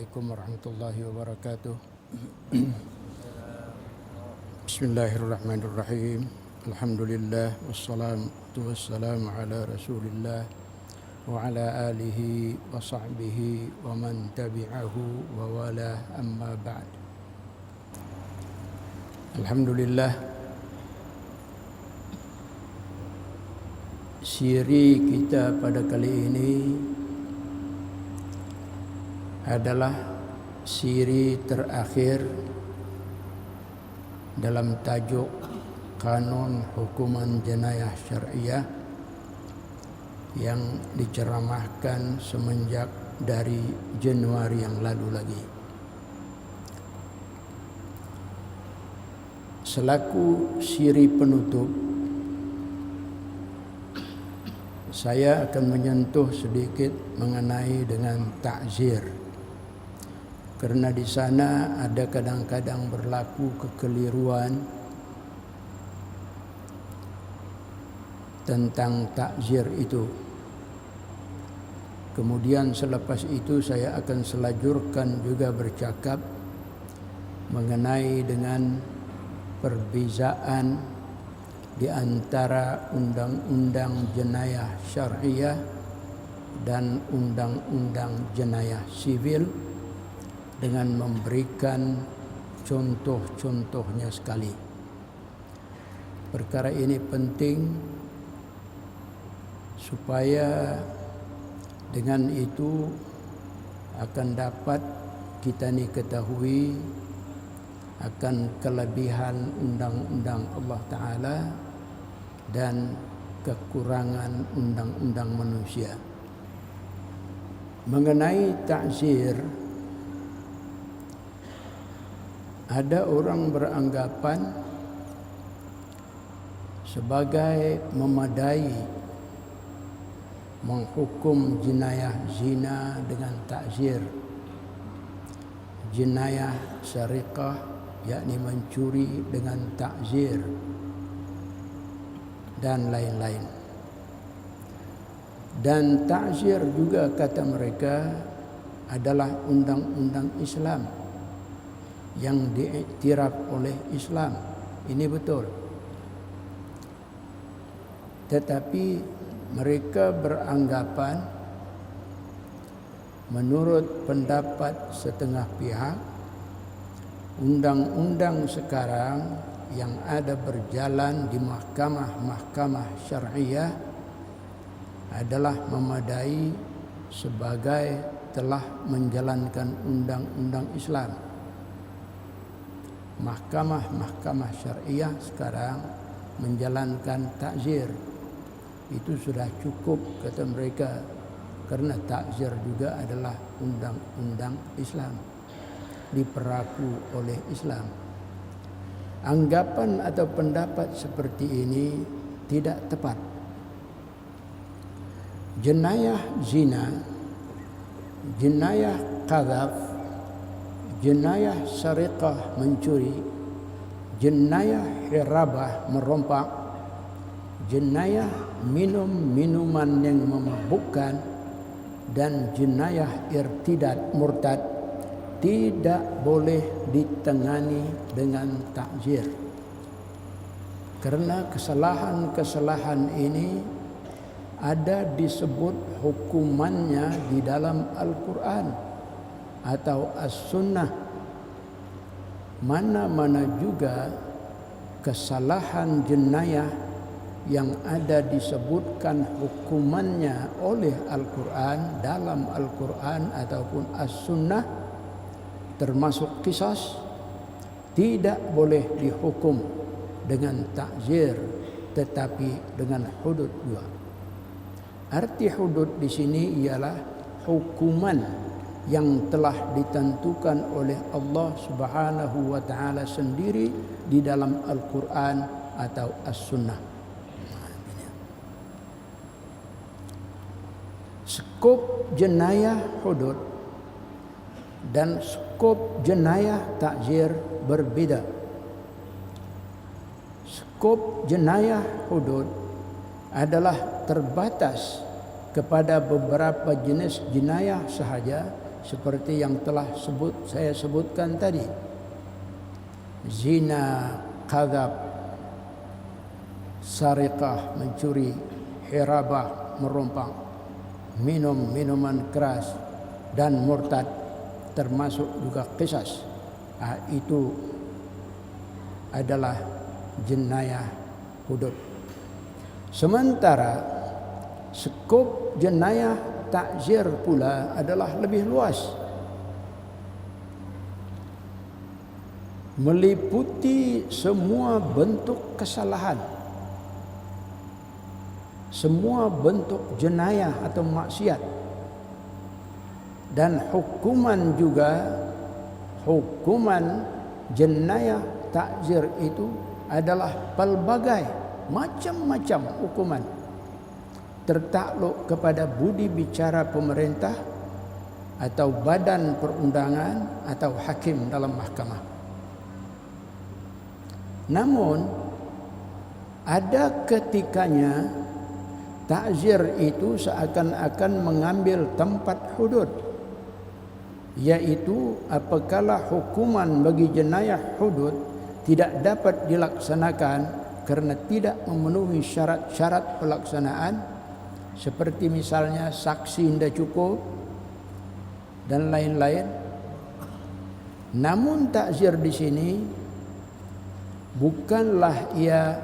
Assalamualaikum warahmatullahi wabarakatuh. Bismillahirrahmanirrahim. Alhamdulillah wassalatu wassalamu ala Rasulillah wa ala alihi wa sahbihi wa man tabi'ahu wa wala, amma ba'd. Alhamdulillah, siri kita pada kali ini adalah siri terakhir dalam tajuk Kanun Hukuman Jenayah Syariah yang diceramahkan semenjak dari Januari yang lalu lagi. Selaku siri penutup, saya akan menyentuh sedikit mengenai dengan takzir. Karena di sana ada kadang-kadang berlaku kekeliruan tentang takzir itu. Kemudian selepas itu saya akan selajurkan juga bercakap mengenai dengan perbezaan di antara undang-undang jenayah syariah dan undang-undang jenayah sivil, dengan memberikan contoh-contohnya sekali. Perkara ini penting supaya dengan itu akan dapat kita ni ketahui akan kelebihan undang-undang Allah Ta'ala dan kekurangan undang-undang manusia. Mengenai takzir, ada orang beranggapan sebagai memadai menghukum jenayah zina dengan takzir, jenayah syariqah yakni mencuri dengan takzir, dan lain-lain. Dan takzir juga kata mereka adalah undang-undang Islam yang diiktiraf oleh Islam. Ini betul. Tetapi mereka beranggapan, menurut pendapat setengah pihak, undang-undang sekarang yang ada berjalan di mahkamah-mahkamah syariah adalah memadai sebagai telah menjalankan undang-undang Islam. Mahkamah-mahkamah syariah sekarang menjalankan takzir. Itu sudah cukup kata mereka, karena takzir juga adalah undang-undang Islam, diperaku oleh Islam. Anggapan atau pendapat seperti ini tidak tepat. Jenayah zina, jenayah qadzaf, jenayah syariqah mencuri, jenayah hirabah merompak, jenayah minum minuman yang memabukkan, dan jenayah irtidad murtad tidak boleh ditangani dengan takzir. Karena kesalahan-kesalahan ini ada disebut hukumannya di dalam Al-Quran atau As-Sunnah. Mana-mana juga kesalahan jenayah yang ada disebutkan hukumannya oleh Al-Quran, dalam Al-Quran ataupun As-Sunnah, termasuk qisas, tidak boleh dihukum dengan takzir, tetapi dengan hudud dua. Arti hudud di sini ialah hukuman yang telah ditentukan oleh Allah Subhanahu wa Ta'ala sendiri di dalam Al-Quran atau As-Sunnah. Skop jenayah hudud dan skop jenayah takzir berbeda. Skop jenayah hudud adalah terbatas kepada beberapa jenis jenayah sahaja seperti yang telah saya sebutkan tadi. Zina, qadzaf, sariqah, mencuri, hirabah, merompang, minum minuman keras, dan murtad, termasuk juga qisas. Itu adalah jenayah hudud. Sementara skop jenayah ta'zir pula adalah lebih luas, meliputi semua bentuk kesalahan, semua bentuk jenayah atau maksiat, dan hukuman juga. Hukuman jenayah ta'zir itu adalah pelbagai macam-macam hukuman, tertakluk kepada budi bicara pemerintah atau badan perundangan atau hakim dalam mahkamah. Namun ada ketikanya ta'zir itu seakan-akan mengambil tempat hudud, yaitu apabila hukuman bagi jenayah hudud tidak dapat dilaksanakan karena tidak memenuhi syarat-syarat pelaksanaan, seperti misalnya saksi tidak cukup dan lain-lain. Namun ta'zir di sini bukanlah ia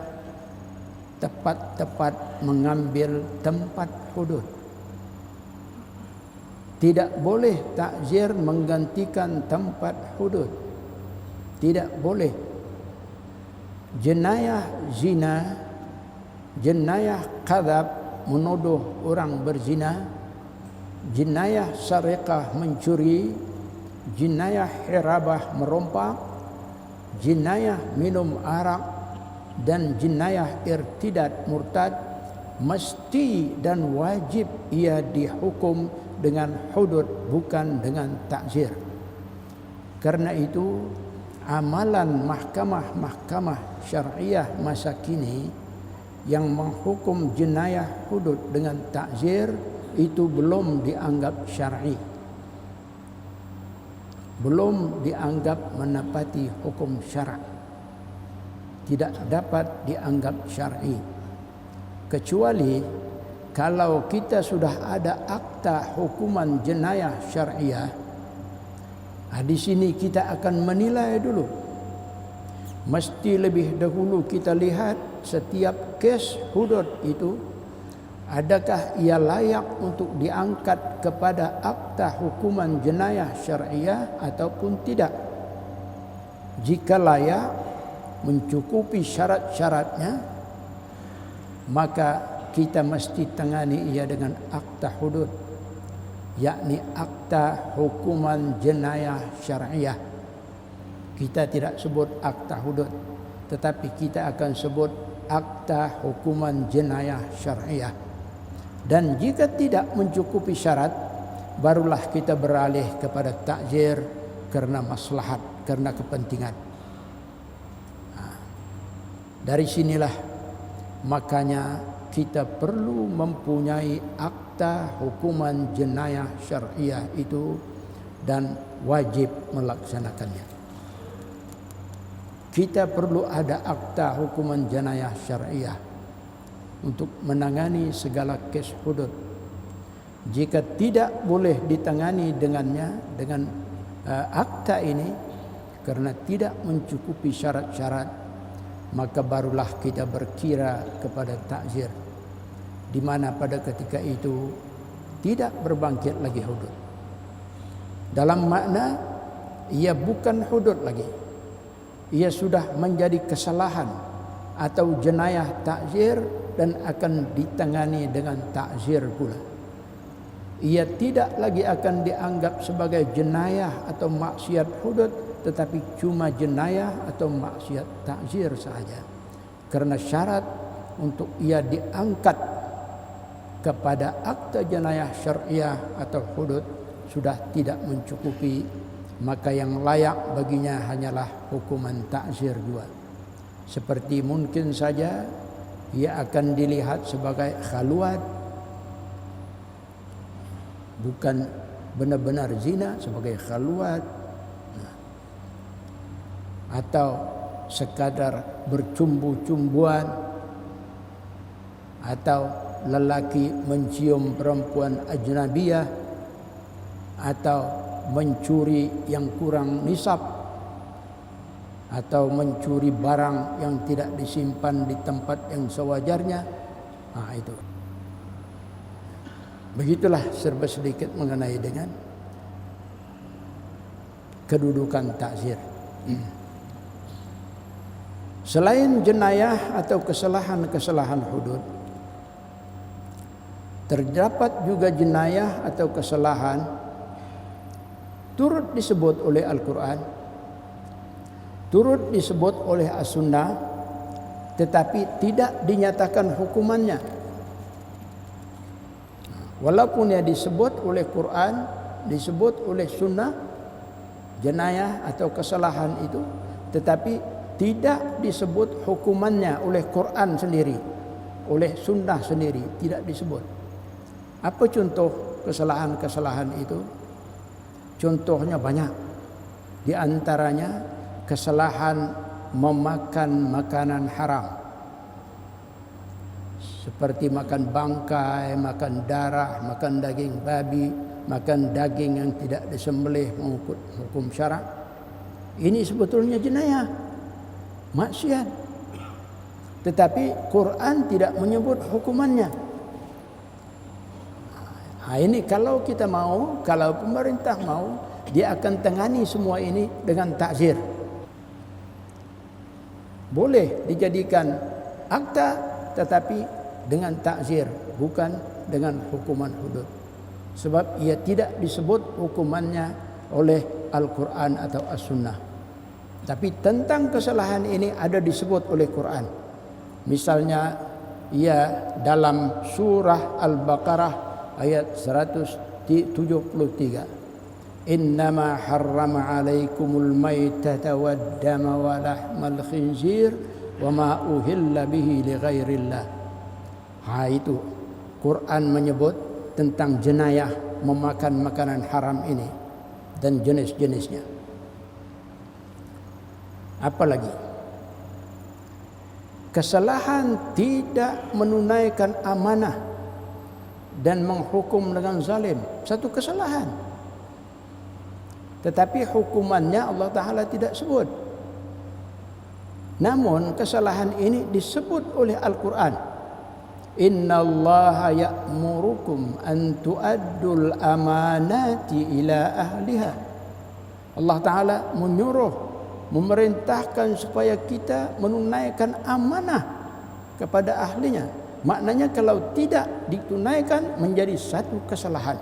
tepat-tepat mengambil tempat hudud. Tidak boleh ta'zir menggantikan tempat hudud. Tidak boleh. Jenayah zina, jenayah qadzaf, menuduh orang berzina, jenayah sariqah, mencuri, jenayah hirabah, merompak, jenayah minum arak, dan jenayah irtidad, murtad, mesti dan wajib ia dihukum dengan hudud, bukan dengan ta'zir. Karena itu amalan mahkamah-mahkamah syariah masa kini yang menghukum jenayah hudud dengan ta'zir itu belum dianggap syar'i, belum dianggap menepati hukum syarak, tidak dapat dianggap syar'i, kecuali kalau kita sudah ada akta hukuman jenayah syariah. Di sini kita akan menilai dulu. Mesti lebih dahulu kita lihat setiap kes hudud itu, adakah ia layak untuk diangkat kepada akta hukuman jenayah syariah ataupun tidak. Jika layak, mencukupi syarat-syaratnya, maka kita mesti tangani ia dengan akta hudud, yakni akta hukuman jenayah syariah. Kita tidak sebut akta hudud, tetapi kita akan sebut akta hukuman jenayah syariah. Dan jika tidak mencukupi syarat, barulah kita beralih kepada ta'zir karena maslahat, karena kepentingan. Dari sinilah makanya kita perlu mempunyai akta hukuman jenayah syariah itu dan wajib melaksanakannya. Kita perlu ada akta hukuman jenayah syariah untuk menangani segala kes hudud. Jika tidak boleh ditangani dengan akta ini karena tidak mencukupi syarat-syarat, maka barulah kita berkira kepada ta'zir, di mana pada ketika itu tidak berbangkit lagi hudud. Dalam makna ia bukan hudud lagi, ia sudah menjadi kesalahan atau jenayah ta'zir dan akan ditangani dengan ta'zir pula. Ia tidak lagi akan dianggap sebagai jenayah atau maksiat hudud, tetapi cuma jenayah atau maksiat ta'zir saja. Karena syarat untuk ia diangkat kepada akta jenayah syariah atau hudud sudah tidak mencukupi, maka yang layak baginya hanyalah hukuman ta'zir juga. Seperti mungkin saja ia akan dilihat sebagai khaluat, bukan benar-benar zina sebagai khalwat, atau sekadar bercumbu-cumbuan, atau lelaki mencium perempuan ajnabiyah, atau mencuri yang kurang nisab, atau mencuri barang yang tidak disimpan di tempat yang sewajarnya. Itu. Begitulah serba sedikit mengenai dengan kedudukan takzir. Selain jenayah atau kesalahan-kesalahan hudud, terdapat juga jenayah atau kesalahan turut disebut oleh Al-Quran, turut disebut oleh As-Sunnah, tetapi tidak dinyatakan hukumannya. Walaupun ia disebut oleh Quran, disebut oleh Sunnah, jenayah atau kesalahan itu, tetapi tidak disebut hukumannya oleh Quran sendiri, oleh Sunnah sendiri, tidak disebut. Apa contoh kesalahan-kesalahan itu? Contohnya banyak. Di antaranya kesalahan memakan makanan haram, seperti makan bangkai, makan darah, makan daging babi, makan daging yang tidak disembelih mengikut hukum syarak. Ini sebetulnya jenayah, maksiat, tetapi Quran tidak menyebut hukumannya. Ini kalau kita mau, kalau pemerintah mau, dia akan tangani semua ini dengan takzir. Boleh dijadikan akta, tetapi dengan takzir, bukan dengan hukuman hudud. Sebab ia tidak disebut hukumannya oleh Al-Quran atau As-Sunnah. Tapi tentang kesalahan ini ada disebut oleh Quran. Misalnya ia dalam surah Al-Baqarah ayat 173. Innama harrama alaikumul maitata waddama wa lahmal khinzir wa ma uhilla bihi li ghairillah. Itu Quran menyebut tentang jenayah memakan makanan haram ini dan jenis-jenisnya. Apalagi kesalahan tidak menunaikan amanah dan menghukum dengan zalim, satu kesalahan, tetapi hukumannya Allah Ta'ala tidak sebut. Namun kesalahan ini disebut oleh Al-Quran. Inna Allaha ya'murukum an tu'addul amanati ila ahliha. Allah Ta'ala menyuruh, memerintahkan supaya kita menunaikan amanah kepada ahlinya. Maknanya kalau tidak ditunaikan menjadi satu kesalahan.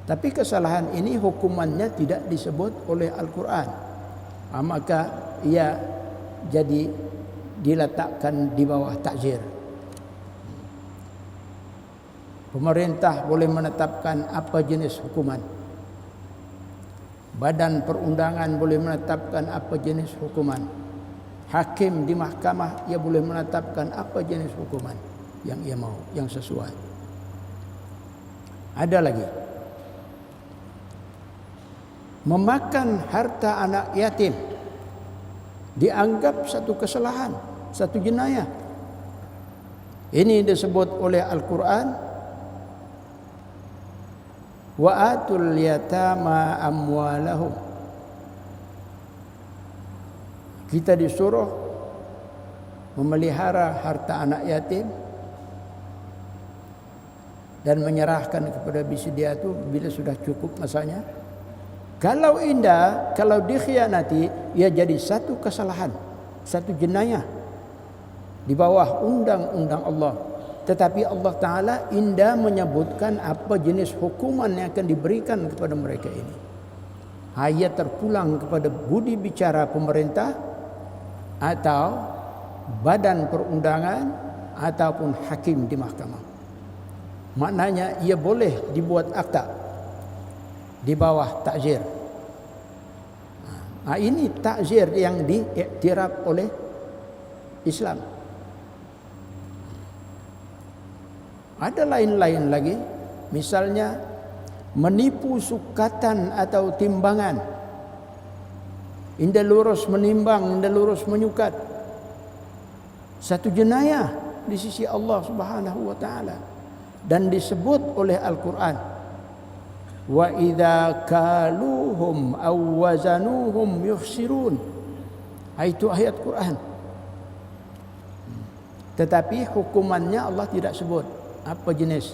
Tapi kesalahan ini hukumannya tidak disebut oleh Al-Quran. Maka ia jadi diletakkan di bawah takzir. Pemerintah boleh menetapkan apa jenis hukuman. Badan perundangan boleh menetapkan apa jenis hukuman. Hakim di mahkamah ia boleh menetapkan apa jenis hukuman yang ia mau, yang sesuai. Ada lagi, memakan harta anak yatim dianggap satu kesalahan, satu jenayah. Ini disebut oleh Al-Quran, wa atul yatama amwalahum. Kita disuruh memelihara harta anak yatim dan menyerahkan kepada bisydia itu bila sudah cukup masanya. Kalau indah, kalau dikhianati, ia jadi satu kesalahan, satu jenayah di bawah undang-undang Allah. Tetapi Allah Ta'ala indah menyebutkan apa jenis hukuman yang akan diberikan kepada mereka ini. Ia terpulang kepada budi bicara pemerintah atau badan perundangan ataupun hakim di mahkamah. Maknanya ia boleh dibuat akta di bawah takzir. Ini takzir yang diiktiraf oleh Islam. Ada lain-lain lagi Misalnya menipu sukatan atau timbangan. Indah lurus menimbang, indah lurus menyukat. Satu jenayah di sisi Allah Subhanahu wa taala, dan disebut oleh Al-Qur'an, wa idza kaluhum aw wazanuhum yukhsirun. Itu ayat Quran. Tetapi hukumannya Allah tidak sebut apa jenis.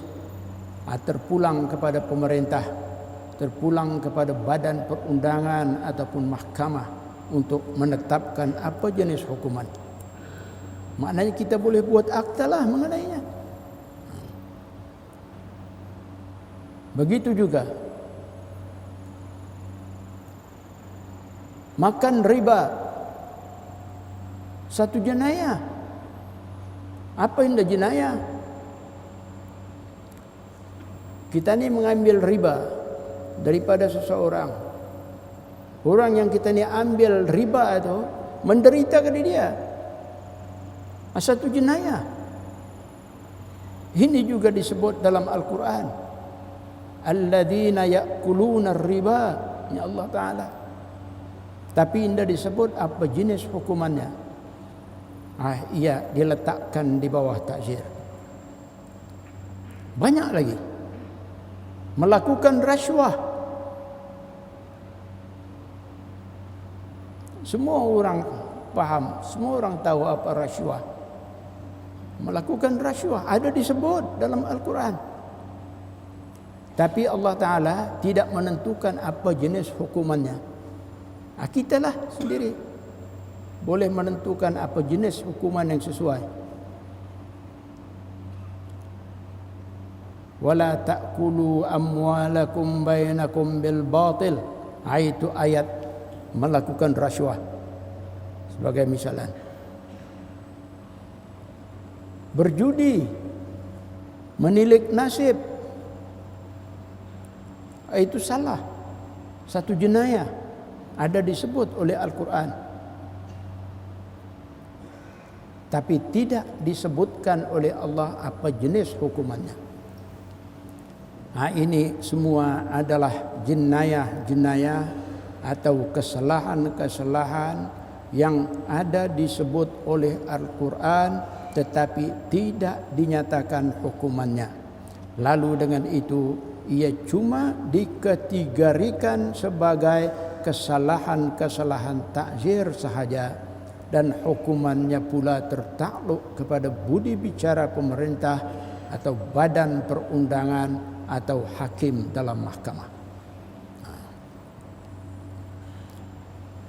Terpulang kepada pemerintah, terpulang kepada badan perundangan ataupun mahkamah untuk menetapkan apa jenis hukuman. Maknanya kita boleh buat akta lah mengenainya. Begitu juga makan riba, satu jenayah. Apa yang dah jenayah? Kita ni mengambil riba daripada seseorang. Orang yang kita ni ambil riba itu menderita kepada dia. Satu jenayah. Ini juga disebut dalam Al-Quran. Alladzina ya'kuluna riba, ya Allah Ta'ala. Tapi tidak disebut apa jenis hukumannya. Ia diletakkan di bawah takzir. Banyak lagi. Melakukan rasuah. Semua orang faham, semua orang tahu apa rasuah. Melakukan rasuah ada disebut dalam Al-Quran. Tapi Allah Ta'ala tidak menentukan apa jenis hukumannya. Kita lah sendiri boleh menentukan apa jenis hukuman yang sesuai. Wala ta'kulu amwalakum bainakum bil batil. Itu ayat melakukan rasuah sebagai misalan. Berjudi, menilik nasib, itu salah. Satu jenayah ada disebut oleh Al-Quran. Tapi tidak disebutkan oleh Allah apa jenis hukumannya. Ini semua adalah jenayah-jenayah atau kesalahan-kesalahan yang ada disebut oleh Al-Quran tetapi tidak dinyatakan hukumannya. Lalu dengan itu ia cuma dikategorikan sebagai kesalahan-kesalahan takzir sahaja. Dan hukumannya pula tertakluk kepada budi bicara pemerintah atau badan perundangan atau hakim dalam mahkamah.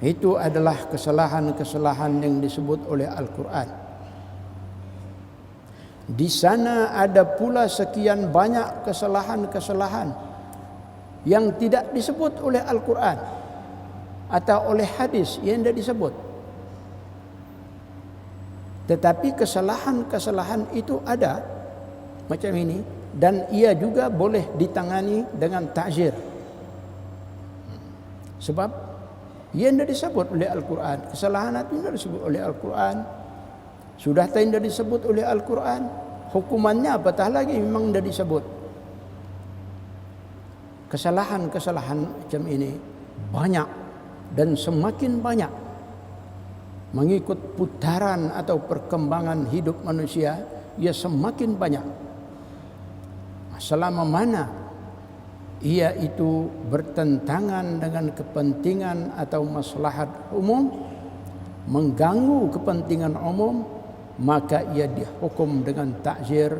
Itu adalah kesalahan-kesalahan yang disebut oleh Al-Quran. Di sana ada pula sekian banyak kesalahan-kesalahan yang tidak disebut oleh Al-Quran atau oleh hadis yang tidak disebut. Tetapi kesalahan-kesalahan itu ada macam ini, dan ia juga boleh ditangani dengan ta'zir. Sebab ia tidak disebut oleh Al-Quran. Kesalahan itu tidak disebut oleh Al-Quran. Sudah tidak disebut oleh Al-Quran. Hukumannya apatah lagi memang tidak disebut. Kesalahan-kesalahan macam ini banyak dan semakin banyak. Mengikut putaran atau perkembangan hidup manusia, ia semakin banyak. Selama mana ia itu bertentangan dengan kepentingan atau maslahat umum, mengganggu kepentingan umum, maka ia dihukum dengan ta'zir,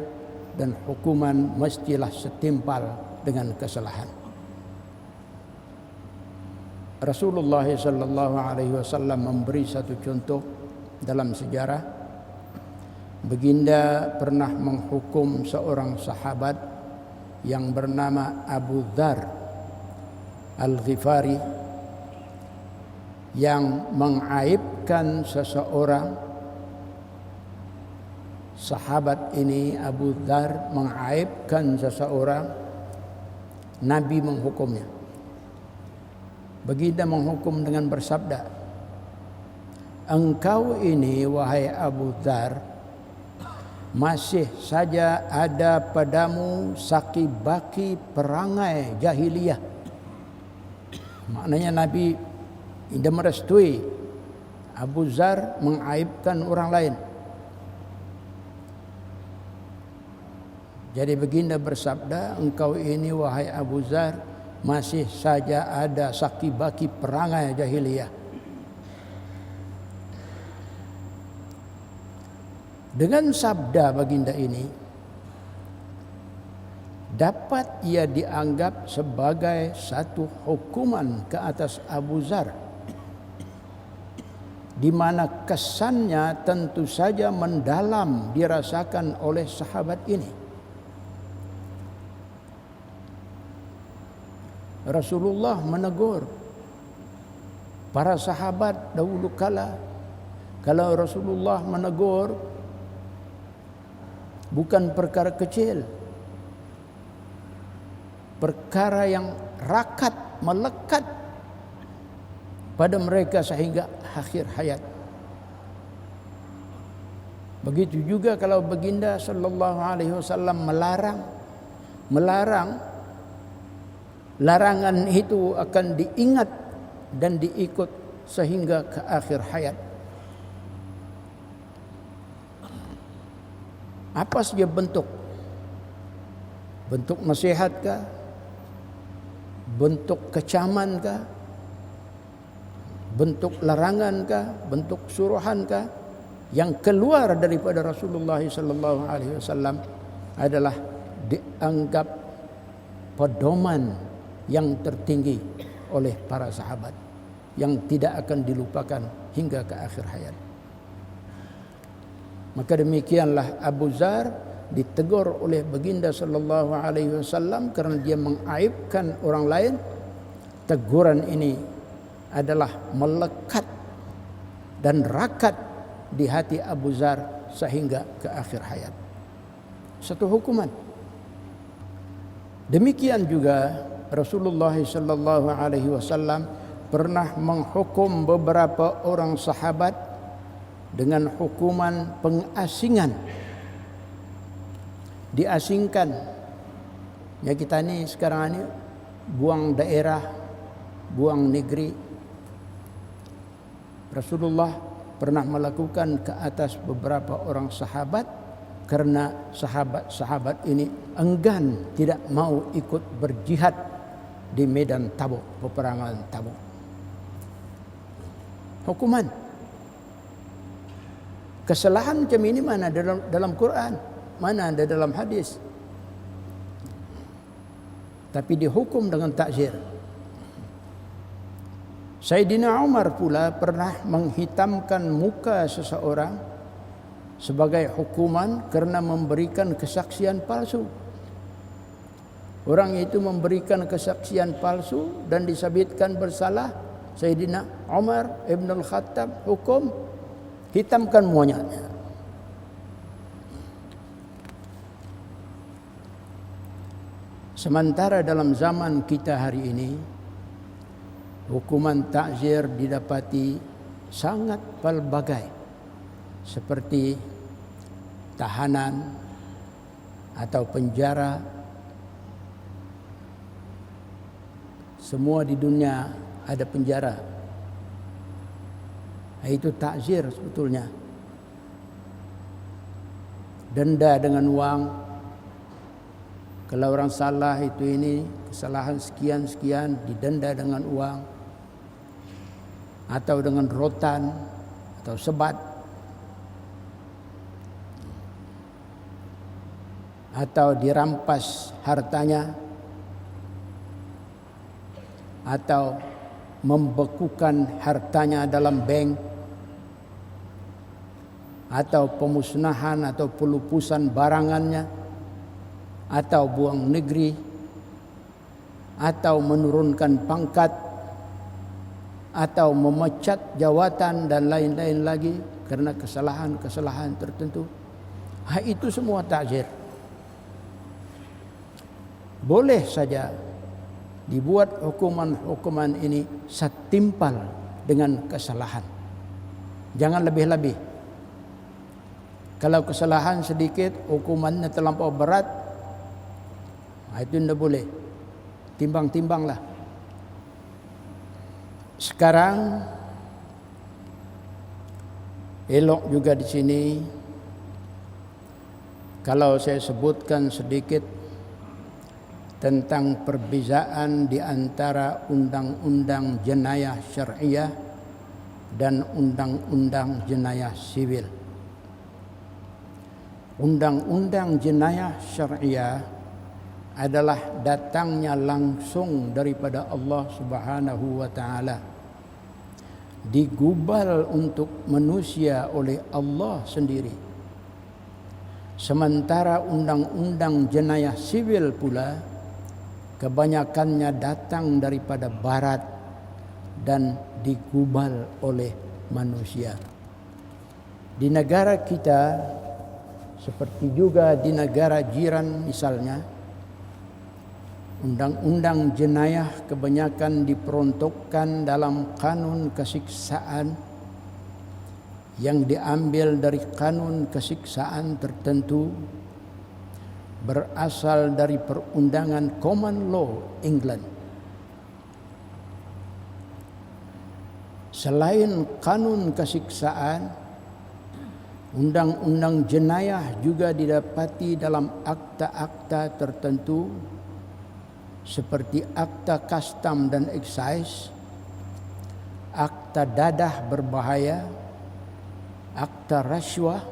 dan hukuman mestilah setimpal dengan kesalahan. Rasulullah sallallahu alaihi wasallam memberi satu contoh dalam sejarah. Baginda pernah menghukum seorang sahabat yang bernama Abu Dzar Al-Ghifari yang mengaibkan seseorang. Sahabat ini Abu Dzar mengaibkan seseorang, Nabi menghukumnya. Baginda menghukum dengan bersabda, engkau ini wahai Abu Dzar masih saja ada padamu saki-baki perangai jahiliyah. Maknanya Nabi tidak merestui Abu Zar mengaibkan orang lain. Jadi baginda bersabda, engkau ini wahai Abu Zar masih saja ada saki-baki perangai jahiliyah. Dengan sabda baginda ini dapat ia dianggap sebagai satu hukuman ke atas Abu Zar, di mana kesannya tentu saja mendalam dirasakan oleh sahabat ini. Rasulullah menegur para sahabat dahulu kala. Kalau Rasulullah menegur, bukan perkara kecil, perkara yang rakat, melekat pada mereka sehingga akhir hayat. Begitu juga kalau baginda sallallahu alaihi wasallam melarang, larangan itu akan diingat dan diikut sehingga ke akhir hayat. Apa saja bentuk nasihatkah, bentuk kecamankah, bentuk larangankah, bentuk suruhankah, yang keluar daripada Rasulullah sallallahu alaihi wasallam adalah dianggap pedoman yang tertinggi oleh para sahabat, yang tidak akan dilupakan hingga ke akhir hayat. Maka demikianlah Abu Zar ditegur oleh baginda sallallahu alaihi wasallam karena dia mengaibkan orang lain. Teguran ini adalah melekat dan rakat di hati Abu Zar sehingga ke akhir hayat. Satu hukuman. Demikian juga Rasulullah sallallahu alaihi wasallam pernah menghukum beberapa orang sahabat dengan hukuman pengasingan. Diasingkan. Ya, kita ni sekarang ini buang daerah, buang negeri. Rasulullah pernah melakukan ke atas beberapa orang sahabat karena sahabat-sahabat ini enggan, tidak mau ikut berjihad di medan Tabuk, peperangan Tabuk. Hukuman. Kesalahan macam ini mana dalam Quran, mana ada dalam hadis. Tapi dihukum dengan takzir. Sayyidina Umar pula pernah menghitamkan muka seseorang sebagai hukuman kerana memberikan kesaksian palsu. Orang itu memberikan kesaksian palsu dan disabitkan bersalah. Sayyidina Umar Ibn Al-Khattab hukum hitamkan muanya. Sementara dalam zaman kita hari ini, hukuman takzir didapati sangat pelbagai, seperti tahanan atau penjara. Semua di dunia ada penjara. Itu takzir sebetulnya. Denda dengan wang. Kalau orang salah itu ini, kesalahan sekian-sekian, didenda dengan uang. Atau dengan rotan atau sebat. Atau dirampas hartanya. Atau membekukan hartanya dalam bank, atau pemusnahan atau pelupusan barangannya, atau buang negeri, atau menurunkan pangkat, atau memecat jawatan dan lain-lain lagi karena kesalahan-kesalahan tertentu. Itu semua takzir. Boleh saja dibuat hukuman-hukuman ini setimpal dengan kesalahan. Jangan lebih-lebih. Kalau kesalahan sedikit, hukumannya terlampau berat, itu tidak boleh. Timbang-timbanglah. Sekarang elok juga di sini kalau saya sebutkan sedikit tentang perbezaan di antara undang-undang jenayah syariah dan undang-undang jenayah sivil. Undang-undang jenayah syariah adalah datangnya langsung daripada Allah Subhanahu wa taala. Digubal untuk manusia oleh Allah sendiri. Sementara undang-undang jenayah sivil pula kebanyakannya datang daripada barat dan digubal oleh manusia. Di negara kita seperti juga di negara jiran misalnya, undang-undang jenayah kebanyakan diperuntukkan dalam kanun kesiksaan yang diambil dari kanun kesiksaan tertentu, berasal dari perundangan common law England. Selain kanun kesiksaan, undang-undang jenayah juga didapati dalam akta-akta tertentu seperti akta custom dan excise, akta dadah berbahaya, akta rasuah,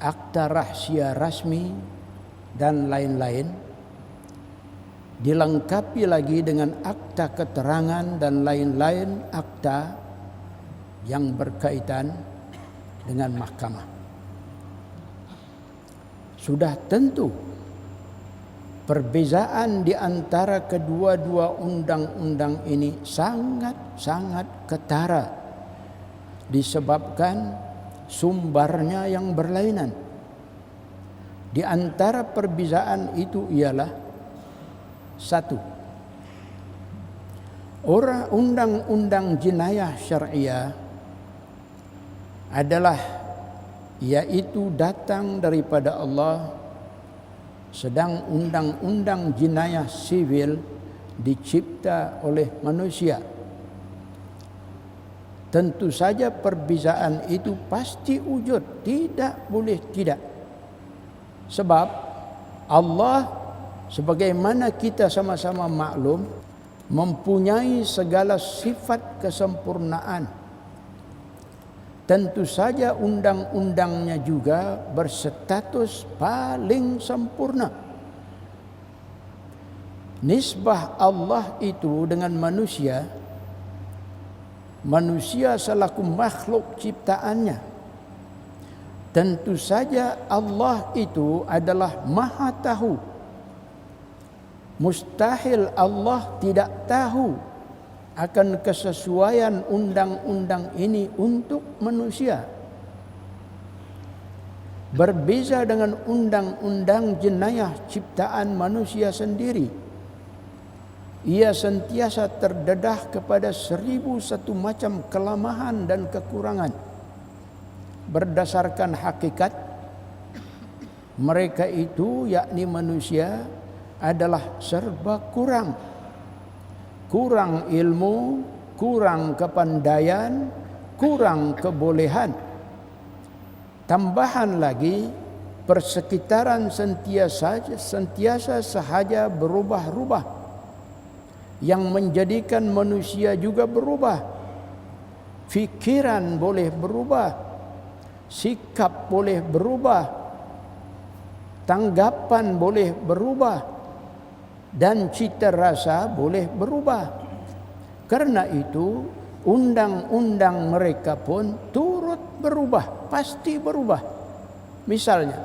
akta rahsia rasmi, dan lain-lain. Dilengkapi lagi dengan akta keterangan dan lain-lain akta yang berkaitan dengan mahkamah. Sudah tentu perbezaan di antara kedua-dua undang-undang ini sangat-sangat ketara disebabkan sumbernya yang berlainan. Di antara perbezaan itu ialah satu, undang-undang jenayah syariah adalah yaitu datang daripada Allah, sedang undang-undang jenayah sivil dicipta oleh manusia. Tentu saja perbezaan itu pasti wujud, tidak boleh tidak. Sebab Allah, sebagaimana kita sama-sama maklum, mempunyai segala sifat kesempurnaan. Tentu saja undang-undangnya juga berstatus paling sempurna. Nisbah Allah itu dengan manusia, manusia selaku makhluk ciptaannya. Tentu saja Allah itu adalah Maha Tahu. Mustahil Allah tidak tahu akan kesesuaian undang-undang ini untuk manusia. Berbeza dengan undang-undang jenayah ciptaan manusia sendiri. Ia sentiasa terdedah kepada 1001 macam kelemahan dan kekurangan. Berdasarkan hakikat, mereka itu yakni manusia adalah serba kurang. Kurang ilmu, kurang kepandaian, kurang kebolehan. Tambahan lagi, persekitaran sentiasa sahaja berubah-ubah, yang menjadikan manusia juga berubah. Fikiran boleh berubah, sikap boleh berubah, tanggapan boleh berubah, dan cita rasa boleh berubah. Karena itu undang-undang mereka pun turut berubah, pasti berubah. Misalnya,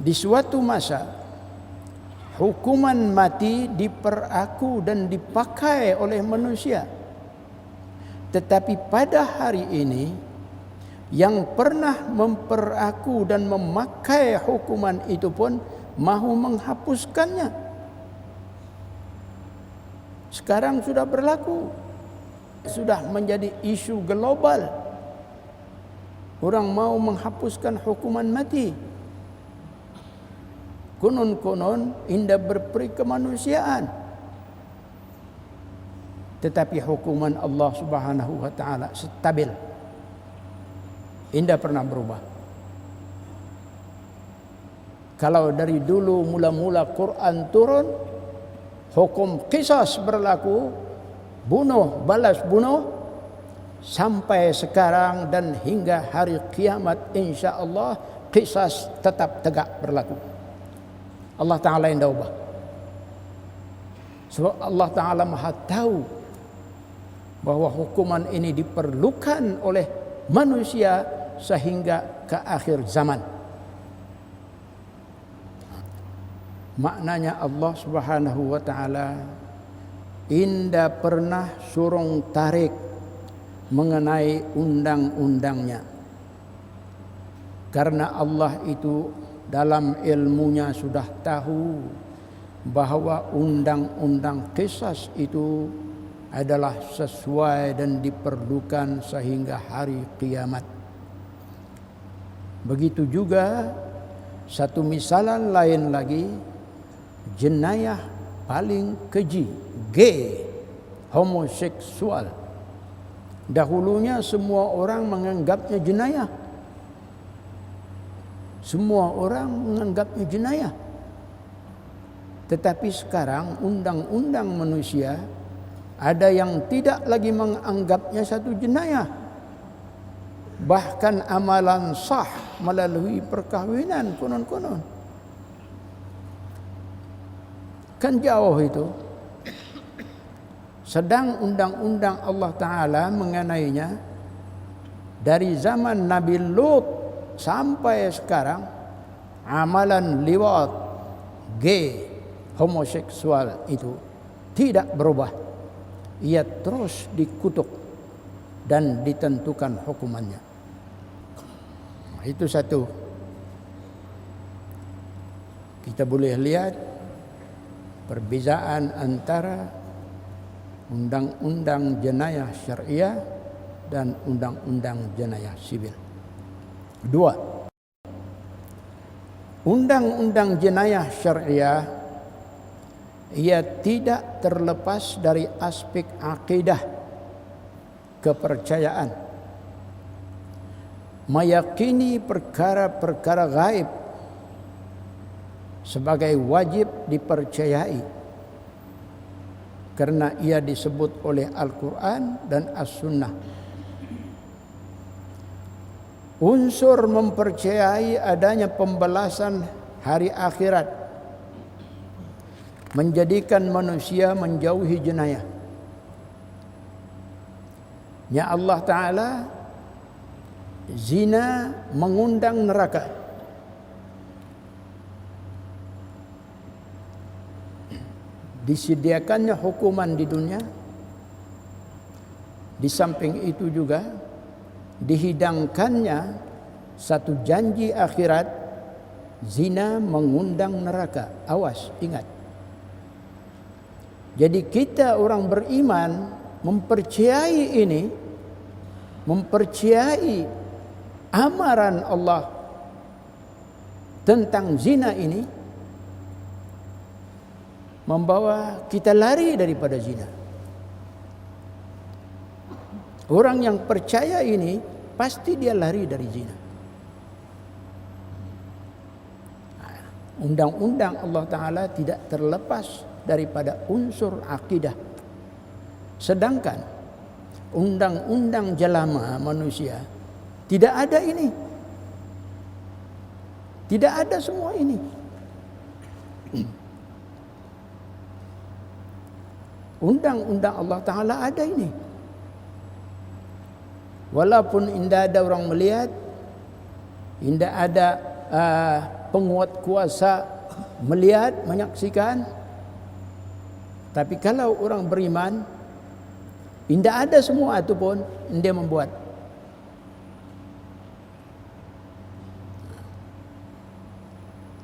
di suatu masa hukuman mati diperaku dan dipakai oleh manusia. Tetapi pada hari ini yang pernah memperaku dan memakai hukuman itu pun mahu menghapuskannya. Sekarang sudah berlaku, sudah menjadi isu global. Orang mau menghapuskan hukuman mati. Konon-konon indah berperi kemanusiaan. Tetapi hukuman Allah Subhanahu wa taala stabil. Indah pernah berubah. Kalau dari dulu mula-mula Quran turun, hukum qisas berlaku, bunuh balas bunuh, sampai sekarang dan hingga hari kiamat insya-Allah qisas tetap tegak berlaku. Allah Ta'ala yang dah ubah. Sebab Allah Ta'ala Maha tahu bahwa hukuman ini diperlukan oleh manusia sehingga ke akhir zaman. Maknanya Allah Subhanahu wa taala indah pernah surung tarik mengenai undang-undangnya. Karena Allah itu dalam ilmunya sudah tahu bahwa undang-undang qisas itu adalah sesuai dan diperlukan sehingga hari kiamat. Begitu juga satu misalan lain lagi, jenayah paling keji, gay, homoseksual. Dahulunya semua orang menganggapnya jenayah. Semua orang menganggapnya jenayah. Tetapi sekarang undang-undang manusia ada yang tidak lagi menganggapnya satu jenayah. Bahkan amalan sah melalui perkahwinan konon-konon. Kan jauh itu. Sedang undang-undang Allah Ta'ala mengenainya dari zaman Nabi Lut sampai sekarang, amalan liwat, gay, homoseksual itu tidak berubah. Ia terus dikutuk dan ditentukan hukumannya. Itu satu. Kita boleh lihat perbezaan antara undang-undang jenayah syariah dan undang-undang jenayah sibil. Dua, undang-undang jenayah syariah ia tidak terlepas dari aspek akidah, kepercayaan, meyakini perkara-perkara gaib sebagai wajib dipercayai karena ia disebut oleh Al-Quran dan As-Sunnah. Unsur mempercayai adanya pembalasan hari akhirat menjadikan manusia menjauhi jenayah. Ya Allah Ta'ala, zina mengundang neraka. Disediakannya hukuman di dunia. Di samping itu juga dihidangkannya satu janji akhirat. Zina mengundang neraka. Awas, ingat. Jadi kita orang beriman mempercayai ini, mempercayai amaran Allah tentang zina ini, membawa kita lari daripada zina. Orang yang percaya ini pasti dia lari dari zina. Undang-undang Allah Ta'ala tidak terlepas daripada unsur akidah. Sedangkan undang-undang jelama manusia tidak ada ini. Tidak ada semua ini. Undang-undang Allah Ta'ala ada ini. Walaupun tidak ada orang melihat, tidak ada penguat kuasa melihat, menyaksikan, tapi kalau orang beriman, tidak ada semua itu pun dia membuat.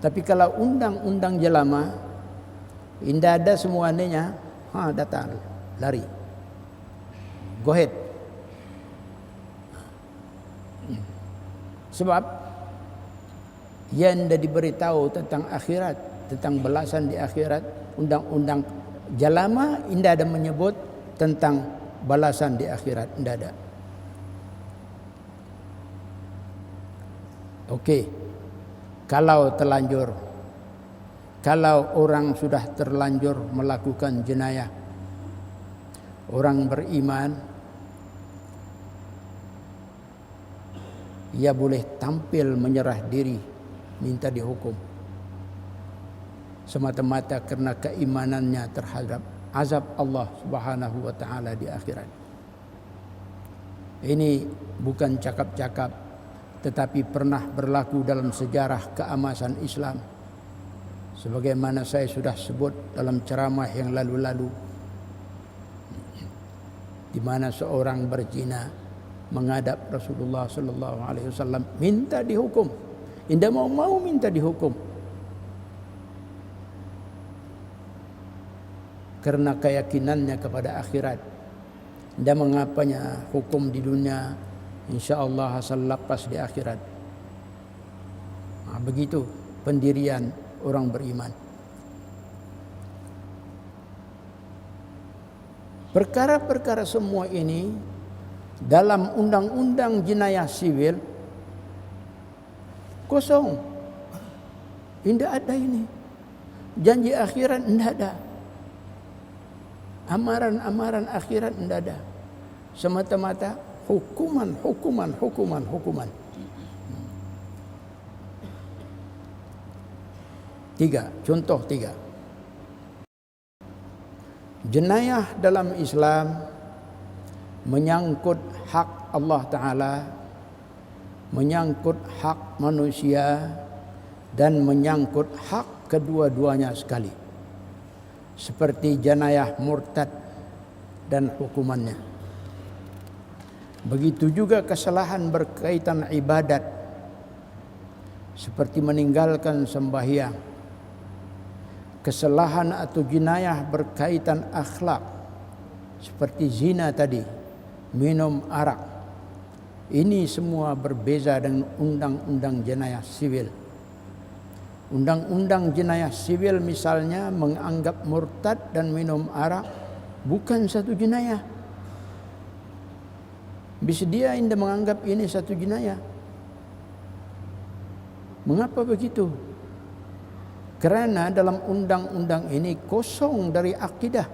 Tapi kalau undang-undang jelama, tidak ada semuanya, datang, lari, go ahead. Sebab yang dah diberitahu tentang akhirat, tentang balasan di akhirat, undang-undang jalama indah ada menyebut tentang balasan di akhirat, indah ada. Okey. Kalau terlanjur, kalau orang sudah terlanjur melakukan jenayah, orang beriman, ia boleh tampil menyerah diri, minta dihukum semata-mata kerana keimanannya terhadap azab Allah Subhanahu wa taala di akhirat. Ini bukan cakap-cakap, tetapi pernah berlaku dalam sejarah keemasan Islam. Sebagaimana saya sudah sebut dalam ceramah yang lalu-lalu, di mana seorang berzina menghadap Rasulullah sallallahu alaihi wasallam minta dihukum. Indah mau minta dihukum. Karena keyakinannya kepada akhirat. Dan mengapanya hukum di dunia insya-Allah asal lepas di akhirat. Begitu pendirian orang beriman. Perkara-perkara semua ini dalam undang-undang jenayah sivil kosong. Tidak ada ini. Janji akhirat tidak ada. Amaran-amaran akhirat tidak ada. Semata-mata hukuman. Contoh tiga. Jenayah dalam Islam menyangkut hak Allah Ta'ala, menyangkut hak manusia, dan menyangkut hak kedua-duanya sekali. Seperti jenayah murtad dan hukumannya. Begitu juga kesalahan berkaitan ibadat, seperti meninggalkan sembahyang. Kesalahan atau jenayah berkaitan akhlak, seperti zina tadi, minum arak. Ini semua berbeza dengan undang-undang jenayah sivil. Undang-undang jenayah sivil misalnya menganggap murtad dan minum arak bukan satu jenayah. Bisa dia indah menganggap ini satu jenayah. Mengapa begitu? Kerana dalam undang-undang ini kosong dari akidah,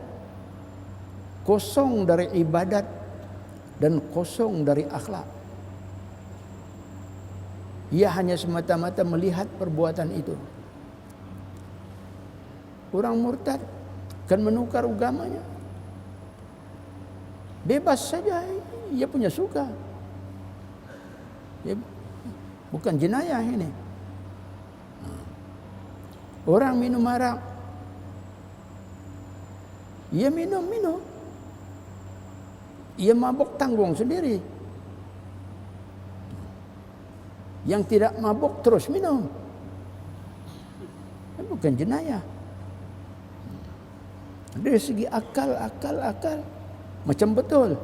kosong dari ibadat, dan kosong dari akhlak. Ia hanya semata-mata melihat perbuatan itu. Orang murtad kan menukar agamanya. Bebas saja, ia punya suka. Bukan jenayah ini. Orang minum arak, ia minum. Ia mabuk tanggung sendiri. Yang tidak mabuk terus minum, bukan jenayah. Dari segi akal macam betul.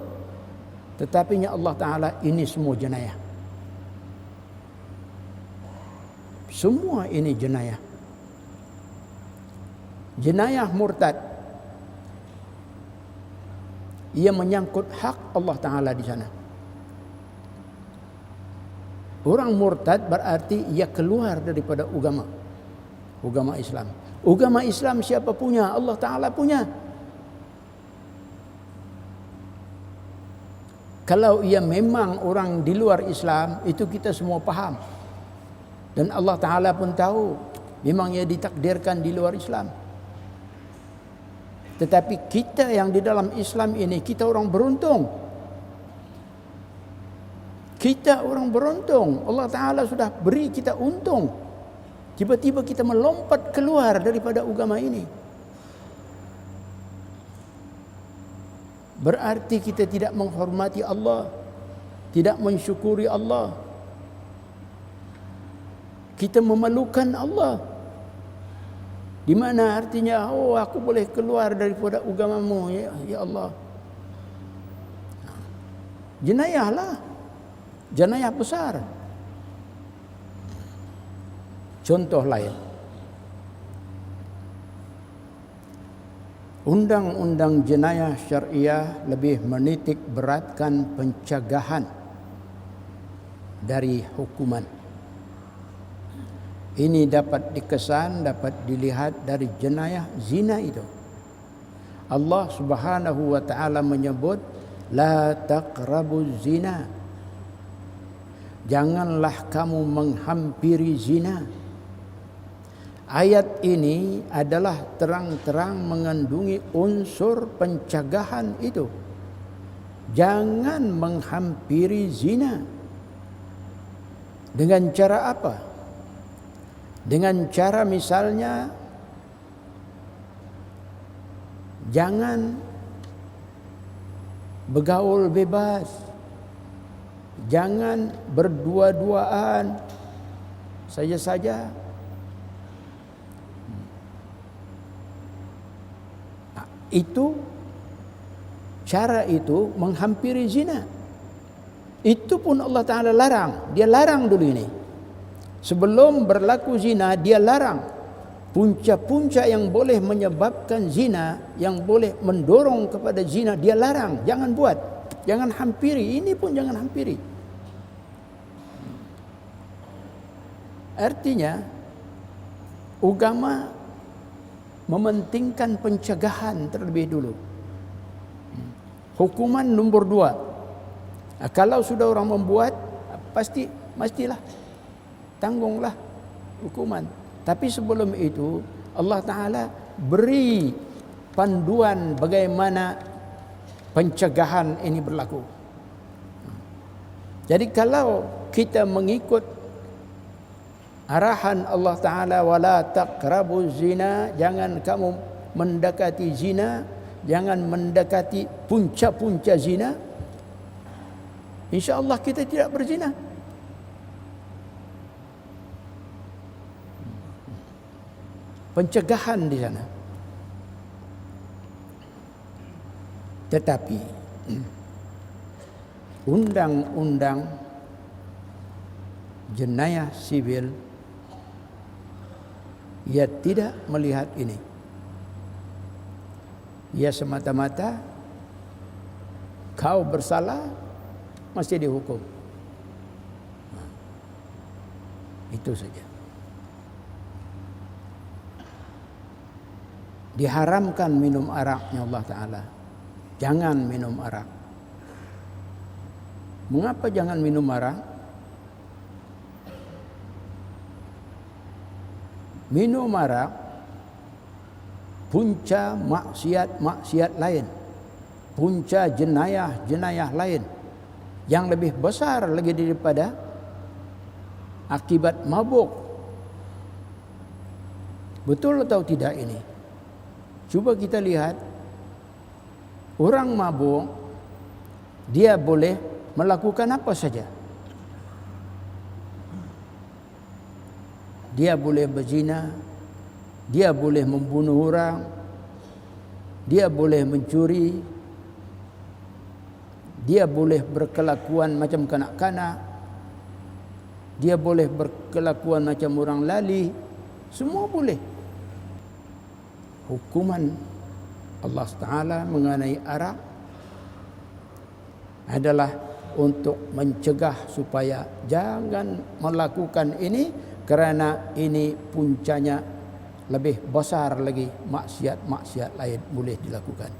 Tetapi Allah Ta'ala ini semua jenayah. Semua ini jenayah. Jenayah murtad, ia menyangkut hak Allah Ta'ala di sana. Orang murtad berarti ia keluar daripada agama Islam. Agama Islam siapa punya? Allah Ta'ala punya. Kalau ia memang orang di luar Islam, itu kita semua faham. Dan Allah Ta'ala pun tahu, memang ia ditakdirkan di luar Islam. Tetapi kita yang di dalam Islam ini, kita orang beruntung. Kita orang beruntung. Allah Ta'ala sudah beri kita untung. Tiba-tiba kita melompat keluar daripada agama ini. Berarti kita tidak menghormati Allah, tidak mensyukuri Allah. Kita memalukan Allah. Di mana artinya, oh aku boleh keluar daripada agamamu, ya Allah. Jenayahlah. Jenayah besar. Contoh lain, undang-undang jenayah syariah lebih menitik beratkan pencegahan dari hukuman. Ini dapat dilihat dari jenayah zina itu. Allah Subhanahu wa taala menyebut la taqrabuz zina. Janganlah kamu menghampiri zina. Ayat ini adalah terang-terang mengandungi unsur pencegahan itu. Jangan menghampiri zina. Dengan cara apa? Dengan cara misalnya jangan bergaul bebas, jangan berdua-duaan saja-saja. Itu cara itu menghampiri zina. Itu pun Allah Ta'ala larang. Dia larang dulu ini. Sebelum berlaku zina, dia larang. Punca-punca yang boleh menyebabkan zina, yang boleh mendorong kepada zina, dia larang. Jangan buat. Jangan hampiri. Ini pun jangan hampiri. Artinya, agama mementingkan pencegahan terlebih dulu. Hukuman nomor 2. Kalau sudah orang membuat, pastilah tanggunglah hukuman. Tapi sebelum itu Allah Ta'ala beri panduan bagaimana pencegahan ini berlaku. Jadi kalau kita mengikut arahan Allah Ta'ala wala taqrabuz zina, jangan kamu mendekati zina, jangan mendekati punca-punca zina, insya-Allah kita tidak berzina. Pencegahan di sana. Tetapi undang-undang jenayah sivil ia tidak melihat ini. Ia semata-mata kau bersalah masih dihukum. Itu saja. Diharamkan minum araknya Allah Ta'ala. Jangan minum arak. Mengapa jangan minum arak? Minum arak punca maksiat lain, punca jenayah lain yang lebih besar lagi daripada akibat mabuk. Betul atau tidak ini? Cuba kita lihat, orang mabuk dia boleh melakukan apa saja. Dia boleh berzina, dia boleh membunuh orang, dia boleh mencuri, dia boleh berkelakuan macam kanak-kanak, dia boleh berkelakuan macam orang lali, semua boleh. Hukuman Allah Ta'ala mengenai arak adalah untuk mencegah supaya jangan melakukan ini, kerana ini puncanya lebih besar lagi, maksiat lain boleh dilakukan.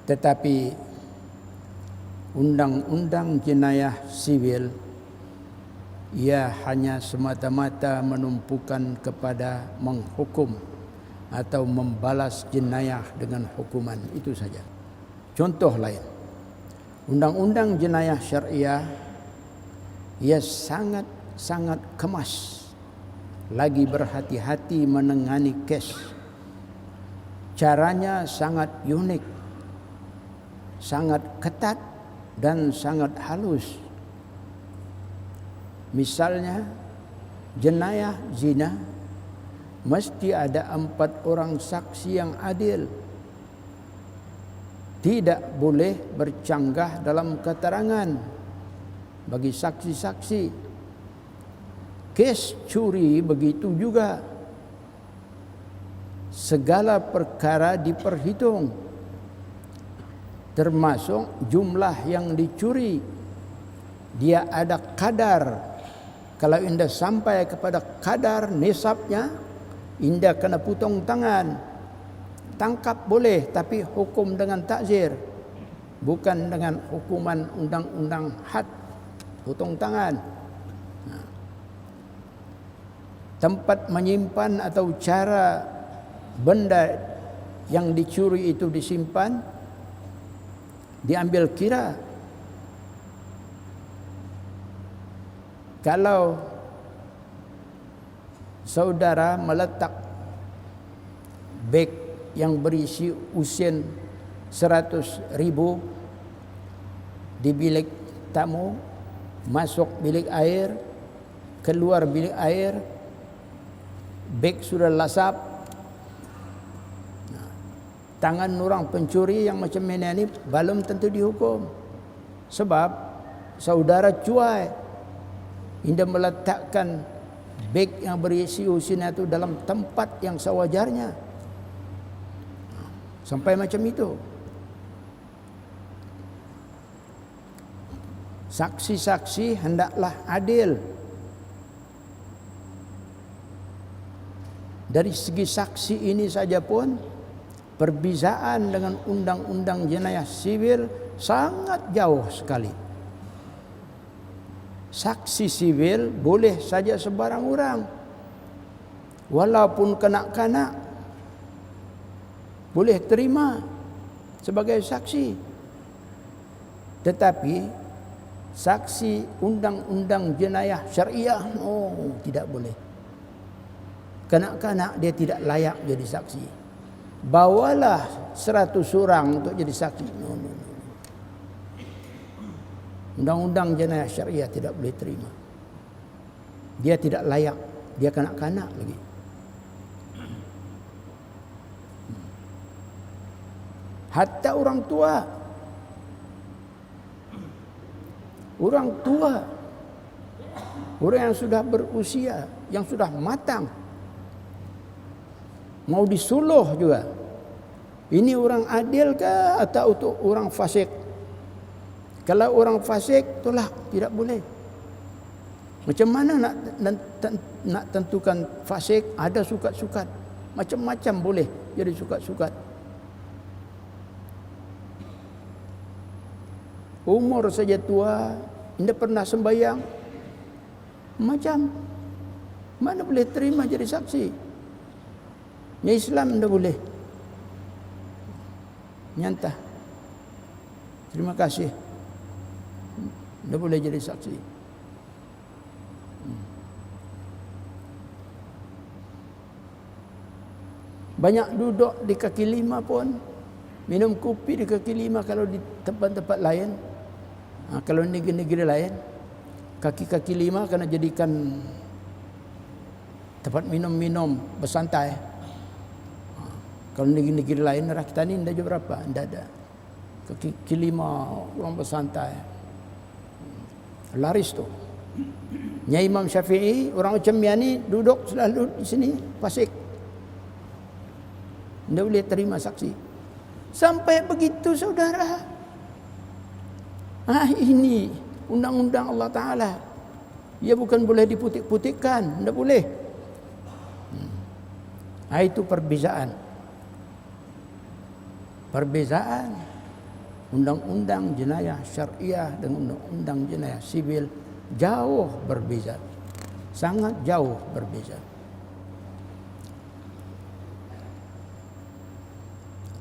Tetapi undang-undang jenayah sivil ia hanya semata-mata menumpukan kepada menghukum atau membalas jenayah dengan hukuman, itu saja. Contoh lain, undang-undang jenayah syariah ia sangat kemas, lagi berhati-hati menangani kes. Caranya sangat unik, sangat ketat dan sangat halus. Misalnya jenayah zina mesti ada 4 orang saksi yang adil. Tidak boleh bercanggah dalam keterangan. bagi saksi-saksi. Kes curi begitu juga. Segala perkara diperhitung, termasuk jumlah yang dicuri. Dia ada kadar. Kalau indah sampai kepada kadar nisabnya, indah kena potong tangan. Tangkap boleh, tapi hukum dengan takzir, bukan dengan hukuman undang-undang had, potong tangan. Tempat menyimpan atau cara benda yang dicuri itu disimpan, diambil kira. Kalau saudara meletak beg yang berisi usen 100.000 di bilik tamu, masuk bilik air, keluar bilik air, beg sudah lasap, tangan orang pencuri yang macam ini belum tentu dihukum. Sebab saudara cuai, indah meletakkan beg yang berisi usin itu dalam tempat yang sewajarnya, sampai macam itu. Saksi-saksi hendaklah adil. Dari segi saksi ini saja pun perbezaan dengan undang-undang jenayah sivil sangat jauh sekali. Saksi sivil boleh saja sebarang orang, walaupun kanak-kanak boleh terima sebagai saksi. Tetapi saksi undang-undang jenayah syariah, tidak boleh. Kanak-kanak dia tidak layak jadi saksi. Bawalah 100 orang untuk jadi saksi. Undang-undang jenayah syariah tidak boleh terima. Dia tidak layak. Dia kanak-kanak lagi. Hatta orang tua. Orang tua. Orang yang sudah berusia, yang sudah matang, mau disuluh juga. Ini orang adil ke atau untuk orang fasik? Kalau orang fasik, tolak, tidak boleh. Macam mana nak tentukan fasik? Ada sukat-sukat. Macam-macam boleh jadi sukat-sukat. Umur saja tua, tidak pernah sembahyang. Macam mana boleh terima jadi saksi? Ya Islam tidak boleh. Nyantah. Terima kasih. Tidak boleh jadi saksi. Banyak duduk di kaki lima pun, minum kopi di kaki lima kalau di tempat-tempat lain. Kalau negeri-negeri lain, kaki-kaki lima kena jadikan tempat minum-minum bersantai. Kalau negeri-negeri lain, kita ni tidak ada berapa, tidak ada. Kaki lima orang bersantai. Laris tu. Nyai Imam Syafi'i, orang macam ni duduk selalu di sini, fasik. Tidak boleh terima saksi. Sampai begitu saudara. Ini undang-undang Allah Ta'ala. Ia bukan boleh diputik-putikkan. Tidak boleh. Itu perbezaan. Perbezaan undang-undang jenayah syariah dengan undang-undang jenayah sivil jauh berbeza. Sangat jauh berbeza.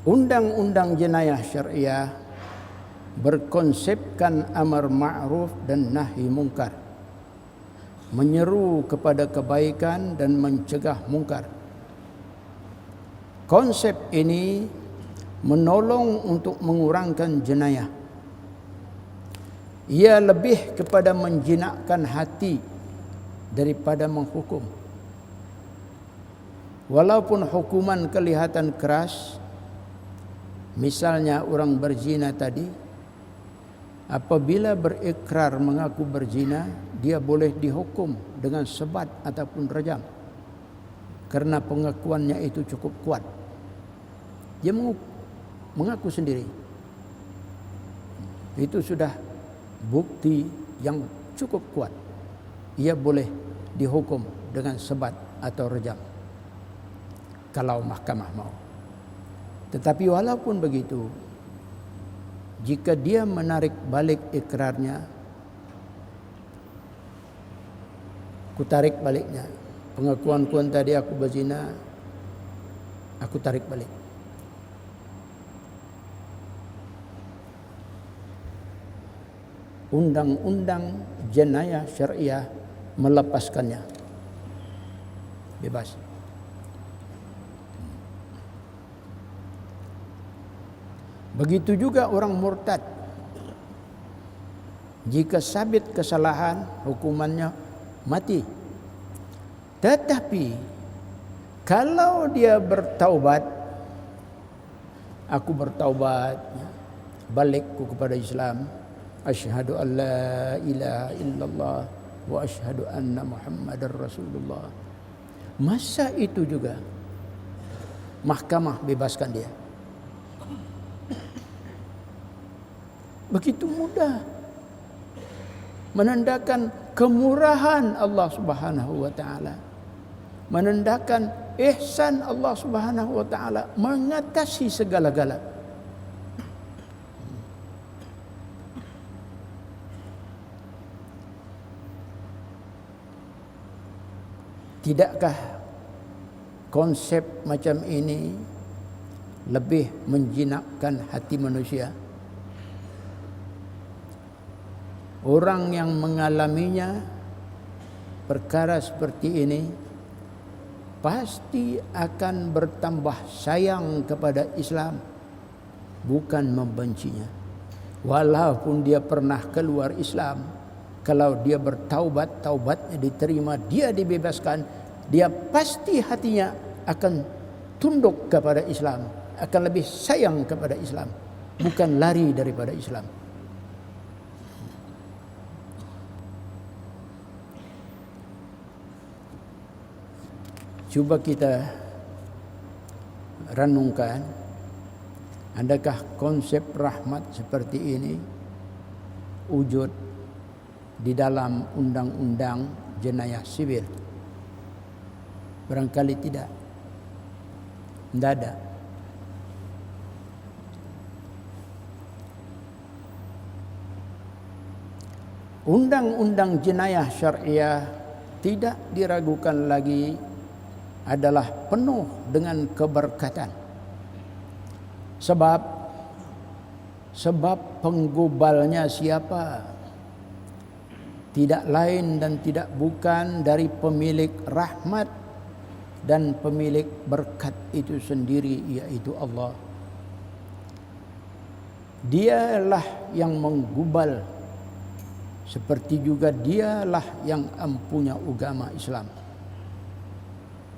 Undang-undang jenayah syariah berkonsepkan amar ma'ruf dan nahi mungkar, menyeru kepada kebaikan dan mencegah mungkar. Konsep ini menolong untuk mengurangkan jenayah. Ia lebih kepada menjinakkan hati daripada menghukum. Walaupun hukuman kelihatan keras, misalnya orang berzina tadi, apabila berikrar mengaku berzina, dia boleh dihukum dengan sebat ataupun rajam. Karena pengakuannya itu cukup kuat. Dia mengaku sendiri. Itu sudah bukti yang cukup kuat. Ia boleh dihukum dengan sebat atau rajam kalau mahkamah mau. Tetapi walaupun begitu, jika dia menarik balik ikrarnya, aku tarik baliknya. Pengakuan tadi aku berzina, aku tarik balik. Undang-undang jenayah syariah melepaskannya. Bebas. Begitu juga orang murtad. Jika sabit kesalahan, hukumannya mati. Tetapi kalau dia bertaubat, aku bertaubat, balikku kepada Islam, asyhadu an la ilaha illallah wa asyhadu anna Muhammadar Rasulullah. Masa itu juga mahkamah bebaskan dia. Begitu mudah, menandakan kemurahan Allah Subhanahu wa taala, menandakan ihsan Allah Subhanahu wa taala mengatasi segala-gala. Tidakkah konsep macam ini lebih menjinakkan hati manusia? Orang yang mengalaminya perkara seperti ini pasti akan bertambah sayang kepada Islam, bukan membencinya. Walaupun dia pernah keluar Islam, kalau dia bertaubat, taubatnya diterima, dia dibebaskan, dia pasti hatinya akan tunduk kepada Islam, akan lebih sayang kepada Islam, bukan lari daripada Islam. Cuba kita renungkan, adakah konsep rahmat seperti ini wujud di dalam undang-undang jenayah sivil? Barangkali tidak. Tidak ada. Undang-undang jenayah syariah tidak diragukan lagi adalah penuh dengan keberkatan. Sebab penggubalnya siapa? Tidak lain dan tidak bukan dari pemilik rahmat dan pemilik berkat itu sendiri, yaitu Allah. Dialah yang menggubal, seperti juga dialah yang empunya agama Islam.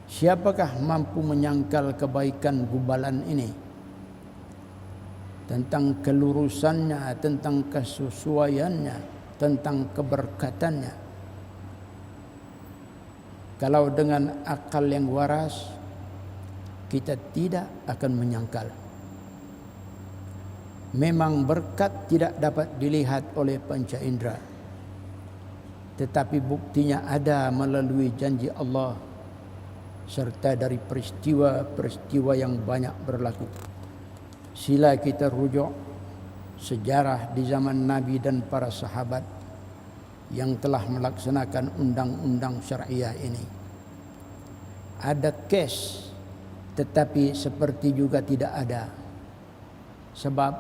Siapakah mampu menyangkal kebaikan gubalan ini? Tentang kelurusannya, tentang kesesuaiannya, tentang keberkatannya. Kalau dengan akal yang waras, kita tidak akan menyangkal. Memang berkat tidak dapat dilihat oleh panca indera, tetapi buktinya ada melalui janji Allah serta dari peristiwa-peristiwa yang banyak berlaku. Sila kita rujuk sejarah di zaman Nabi dan para sahabat yang telah melaksanakan undang-undang syariah ini. Ada kes, tetapi seperti juga tidak ada. Sebab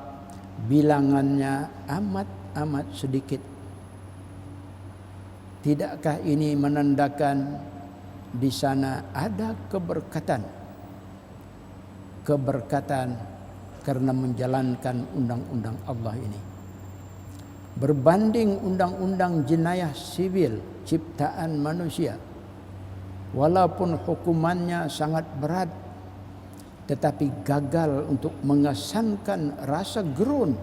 bilangannya amat sedikit. Tidakkah ini menandakan di sana ada keberkatan karena menjalankan undang-undang Allah ini. Berbanding undang-undang jenayah sivil ciptaan manusia, walaupun hukumannya sangat berat, tetapi gagal untuk mengesankan rasa gerun,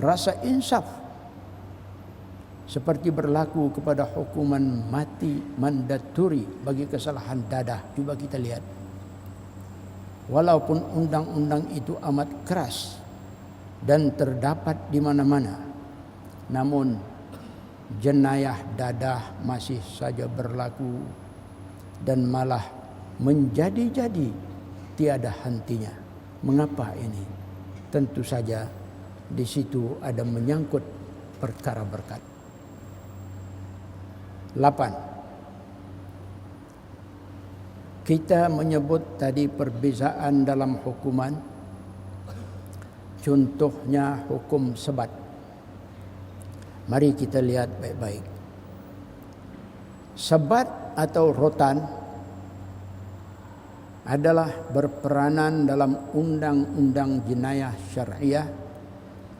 rasa insaf seperti berlaku kepada hukuman mati mandaturi bagi kesalahan dadah. Cuba kita lihat. Walaupun undang-undang itu amat keras dan terdapat di mana-mana, namun jenayah dadah masih saja berlaku dan malah menjadi-jadi tiada hentinya. Mengapa ini? Tentu saja di situ ada menyangkut perkara berkat. 8. Kita menyebut tadi perbezaan dalam hukuman. Contohnya hukum sebat. Mari kita lihat baik-baik. Sebat atau rotan adalah berperanan dalam undang-undang jenayah syariah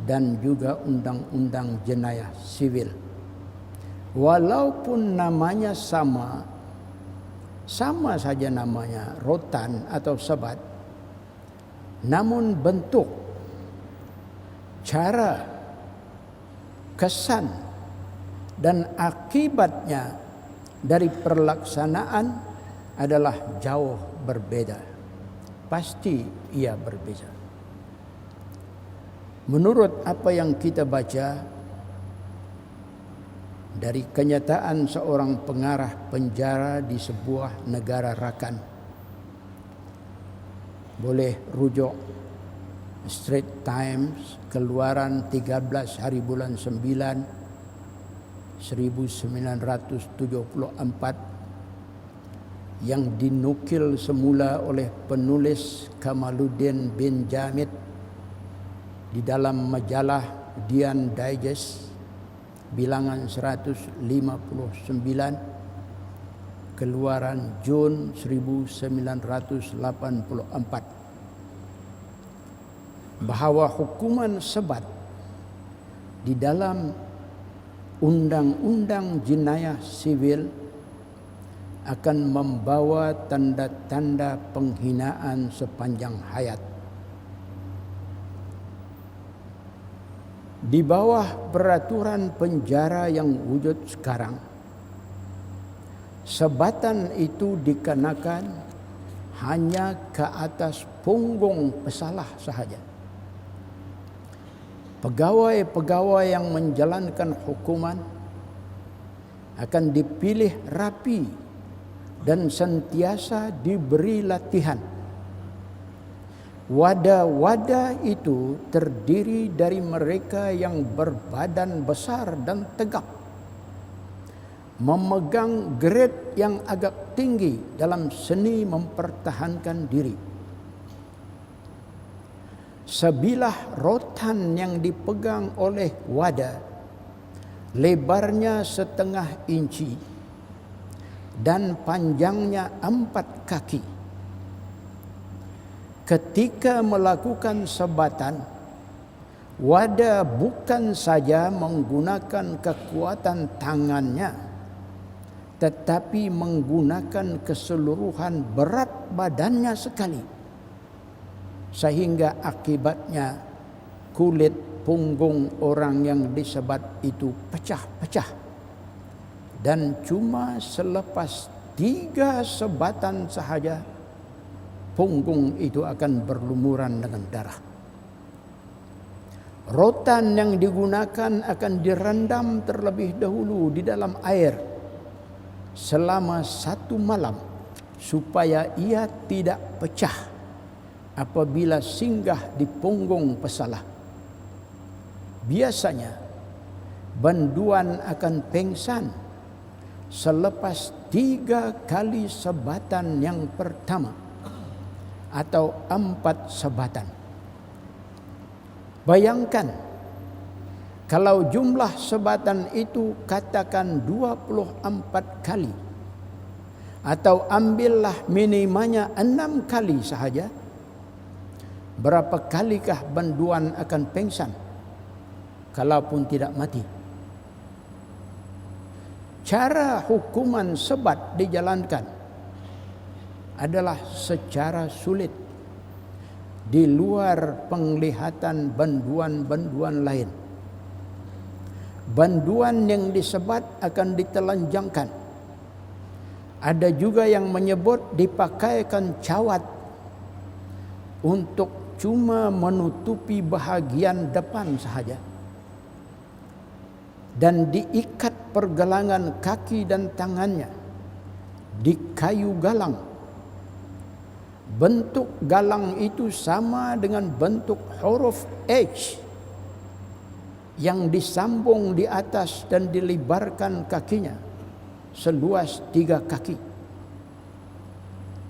dan juga undang-undang jenayah sivil. Walaupun namanya sama saja namanya rotan atau sebat, namun bentuk, cara, kesan dan akibatnya dari perlaksanaan adalah jauh berbeda. Pasti ia berbeza. Menurut apa yang kita baca dari kenyataan seorang pengarah penjara di sebuah negara rakan, boleh rujuk Straits Times keluaran 13 hari bulan 9 1974 yang dinukil semula oleh penulis Kamaluddin bin Jamid di dalam majalah Dian Digest bilangan 159 keluaran Jun 1984, bahwa hukuman sebat di dalam undang-undang jenayah sivil akan membawa tanda-tanda penghinaan sepanjang hayat. Di bawah peraturan penjara yang wujud sekarang, sebatan itu dikenakan hanya ke atas punggung pesalah sahaja. Pegawai-pegawai yang menjalankan hukuman akan dipilih rapi dan sentiasa diberi latihan. Wadah-wadah itu terdiri dari mereka yang berbadan besar dan tegap, memegang grade yang agak tinggi dalam seni mempertahankan diri. Sebilah rotan yang dipegang oleh wadah lebarnya 0,5 inci dan panjangnya 4 kaki. Ketika melakukan sebatan, wadah bukan saja menggunakan kekuatan tangannya, tetapi menggunakan keseluruhan berat badannya sekali, sehingga akibatnya kulit punggung orang yang disebat itu pecah-pecah, dan cuma selepas 3 sebatan sahaja punggung itu akan berlumuran dengan darah. Rotan yang digunakan akan direndam terlebih dahulu di dalam air selama 1 malam supaya ia tidak pecah apabila singgah di punggung pesalah. Biasanya banduan akan pengsan selepas 3 kali sebatan yang pertama atau 4 sebatan. Bayangkan kalau jumlah sebatan itu katakan 24 kali, atau ambillah minimanya 6 kali sahaja, berapa kalikah banduan akan pengsan kalaupun tidak mati? Cara hukuman sebat dijalankan adalah secara sulit di luar penglihatan banduan-banduan lain. banduan yang disebat akan ditelanjangkan. Ada juga yang menyebut dipakaikan cawat untuk cuma menutupi bahagian depan sahaja, dan diikat pergelangan kaki dan tangannya di kayu galang. Bentuk galang itu sama dengan bentuk huruf H yang disambung di atas dan dilebarkan kakinya seluas 3 kaki.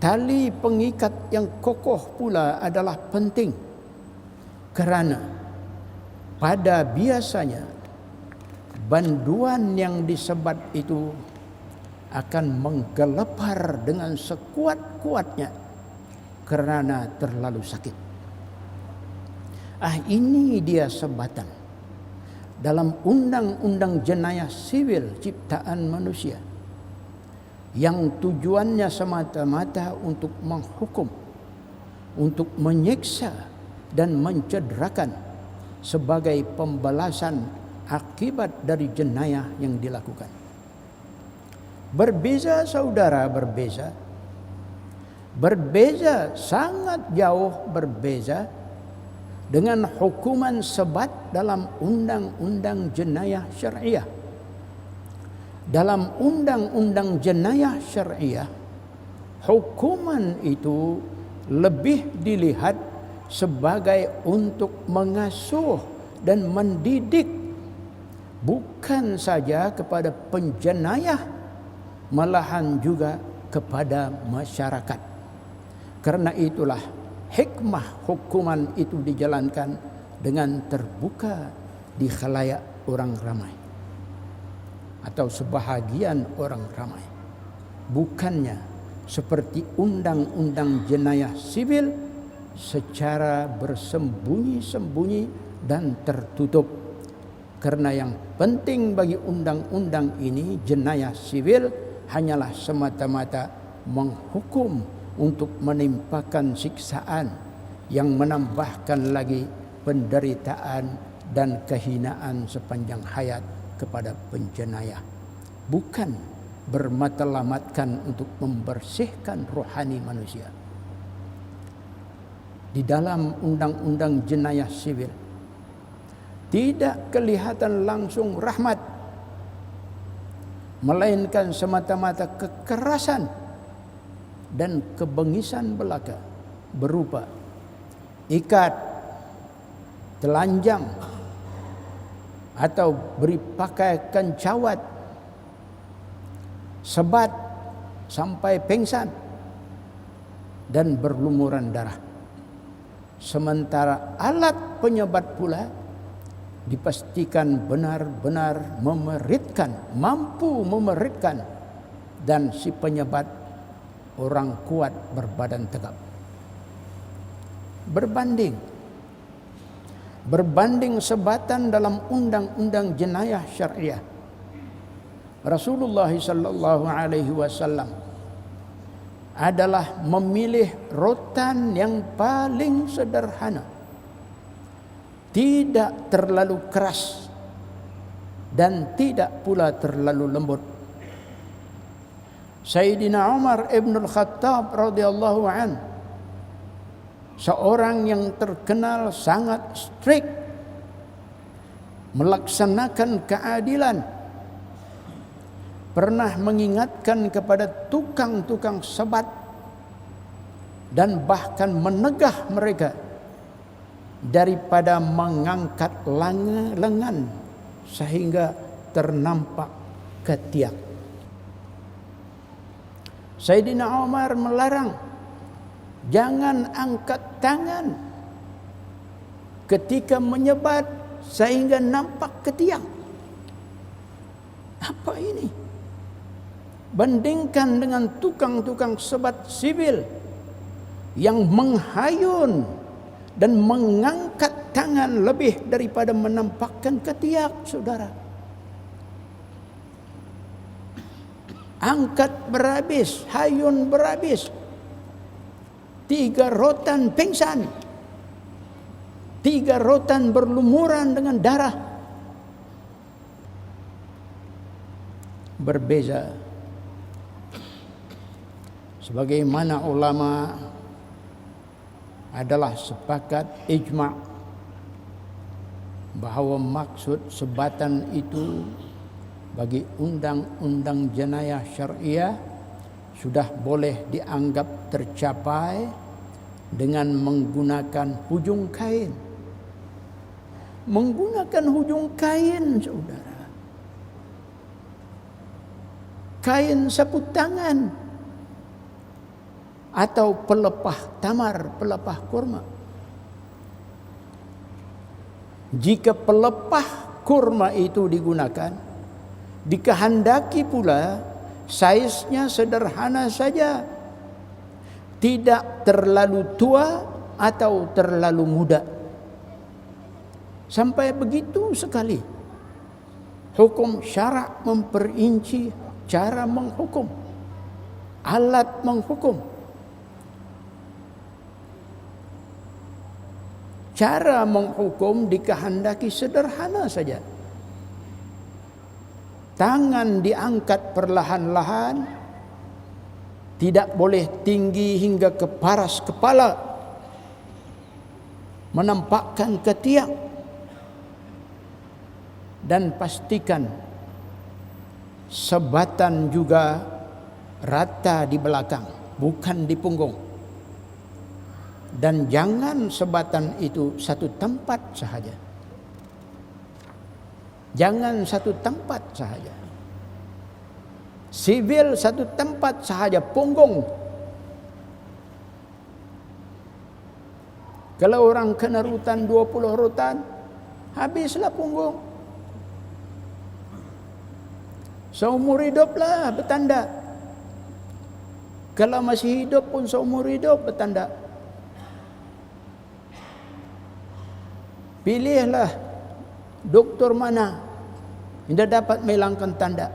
Tali pengikat yang kokoh pula adalah penting, kerana pada biasanya banduan yang disebat itu akan menggelepar dengan sekuat-kuatnya kerana terlalu sakit. Ini dia sebatan dalam Undang-Undang Jenayah Sivil Ciptaan Manusia yang tujuannya semata-mata untuk menghukum, untuk menyiksa dan mencederakan sebagai pembalasan akibat dari jenayah yang dilakukan. Berbeza saudara, berbeza. Berbeza, sangat jauh berbeza dengan hukuman sebat dalam Undang-Undang Jenayah Syariah. Dalam Undang-Undang Jenayah Syariah, hukuman itu lebih dilihat sebagai untuk mengasuh dan mendidik, bukan saja kepada penjenayah, malahan juga kepada masyarakat. Karena itulah hikmah hukuman itu dijalankan dengan terbuka di khalayak orang ramai atau sebahagian orang ramai, bukannya seperti Undang-Undang Jenayah Sivil secara bersembunyi-sembunyi dan tertutup. Karena yang penting bagi undang-undang ini, jenayah sivil, hanyalah semata-mata menghukum untuk menimpakan siksaan yang menambahkan lagi penderitaan dan kehinaan sepanjang hayat kepada penjenayah, bukan bermatlamatkan untuk membersihkan rohani manusia. Di dalam Undang-Undang Jenayah Sivil tidak kelihatan langsung rahmat, melainkan semata-mata kekerasan dan kebengisan belaka berupa ikat, telanjang, atau beri pakaikan cawat, sebat sampai pingsan, dan berlumuran darah. Sementara alat penyebat pula dipastikan benar-benar memeritkan, mampu memeritkan, dan si penyebat orang kuat berbadan tegap. Berbanding sebatan dalam Undang-Undang Jenayah Syariah, Rasulullah sallallahu alaihi wasallam adalah memilih rotan yang paling sederhana, tidak terlalu keras dan tidak pula terlalu lembut. Sayyidina Umar ibn al-Khattab radhiyallahu anhu, seorang yang terkenal sangat strict melaksanakan keadilan, pernah mengingatkan kepada tukang-tukang sebat dan bahkan menegah mereka daripada mengangkat lengan sehingga ternampak ketiak. Sayyidina Umar melarang, jangan angkat tangan ketika menyebat sehingga nampak ketiak. Apa ini? Bandingkan dengan tukang-tukang sebat sivil yang menghayun dan mengangkat tangan lebih daripada menampakkan ketiak, saudara. Angkat berhabis, hayun berhabis, 3 rotan pingsan, 3 rotan berlumuran dengan darah. berbeza. Sebagaimana ulama adalah sepakat ijma' bahawa maksud sebatan itu bagi undang-undang jenayah syariah sudah boleh dianggap tercapai dengan menggunakan hujung kain. Menggunakan hujung kain, saudara. Kain sapu tangan atau pelepah tamar, pelepah kurma. Jika pelepah kurma itu digunakan, dikehendaki pula saiznya sederhana saja, tidak terlalu tua atau terlalu muda. Sampai begitu sekali hukum syarak memperinci cara menghukum, alat menghukum. Cara menghukum dikehendaki sederhana saja. Tangan diangkat perlahan-lahan, tidak boleh tinggi hingga ke paras kepala, menampakkan ketiak, dan pastikan sebatan juga rata di belakang, bukan di punggung. Dan jangan sebatan itu satu tempat sahaja. Jangan satu tempat sahaja. Sivil satu tempat sahaja, punggung. Kalau orang kena rutan 20 rutan, habislah punggung. Seumur hiduplah bertanda. Kalau masih hidup pun seumur hidup bertanda. Pilihlah doktor mana yang dapat menghilangkan tanda.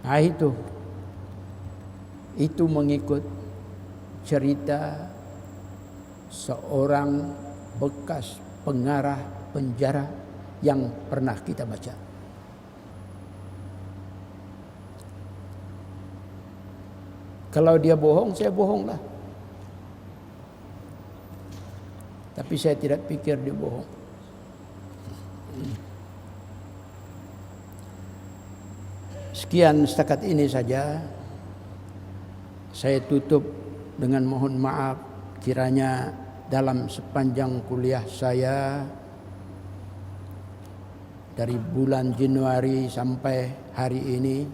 Nah itu mengikut cerita seorang bekas pengarah penjara yang pernah kita baca. Kalau dia bohong, saya bohonglah. Tapi saya tidak pikir dia bohong. Sekian setakat ini saja. Saya tutup dengan mohon maaf kiranya dalam sepanjang kuliah saya dari bulan Januari sampai hari ini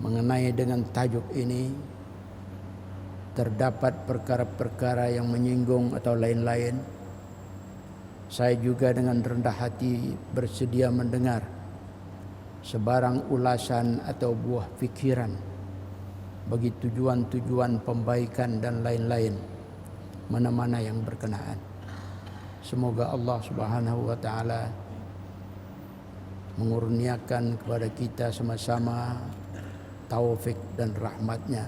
mengenai dengan tajuk ini terdapat perkara-perkara yang menyinggung atau lain-lain. Saya juga dengan rendah hati bersedia mendengar sebarang ulasan atau buah fikiran bagi tujuan-tujuan pembaikan dan lain-lain, mana-mana yang berkenaan. Semoga Allah Subhanahu wa taala mengurniakan kepada kita sama-sama taufik dan rahmatnya.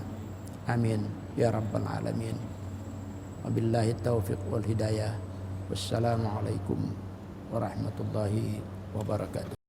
Amin ya rabbal alamin. Wabillahi taufiq wal hidayah. Wassalamualaikum warahmatullahi wabarakatuh.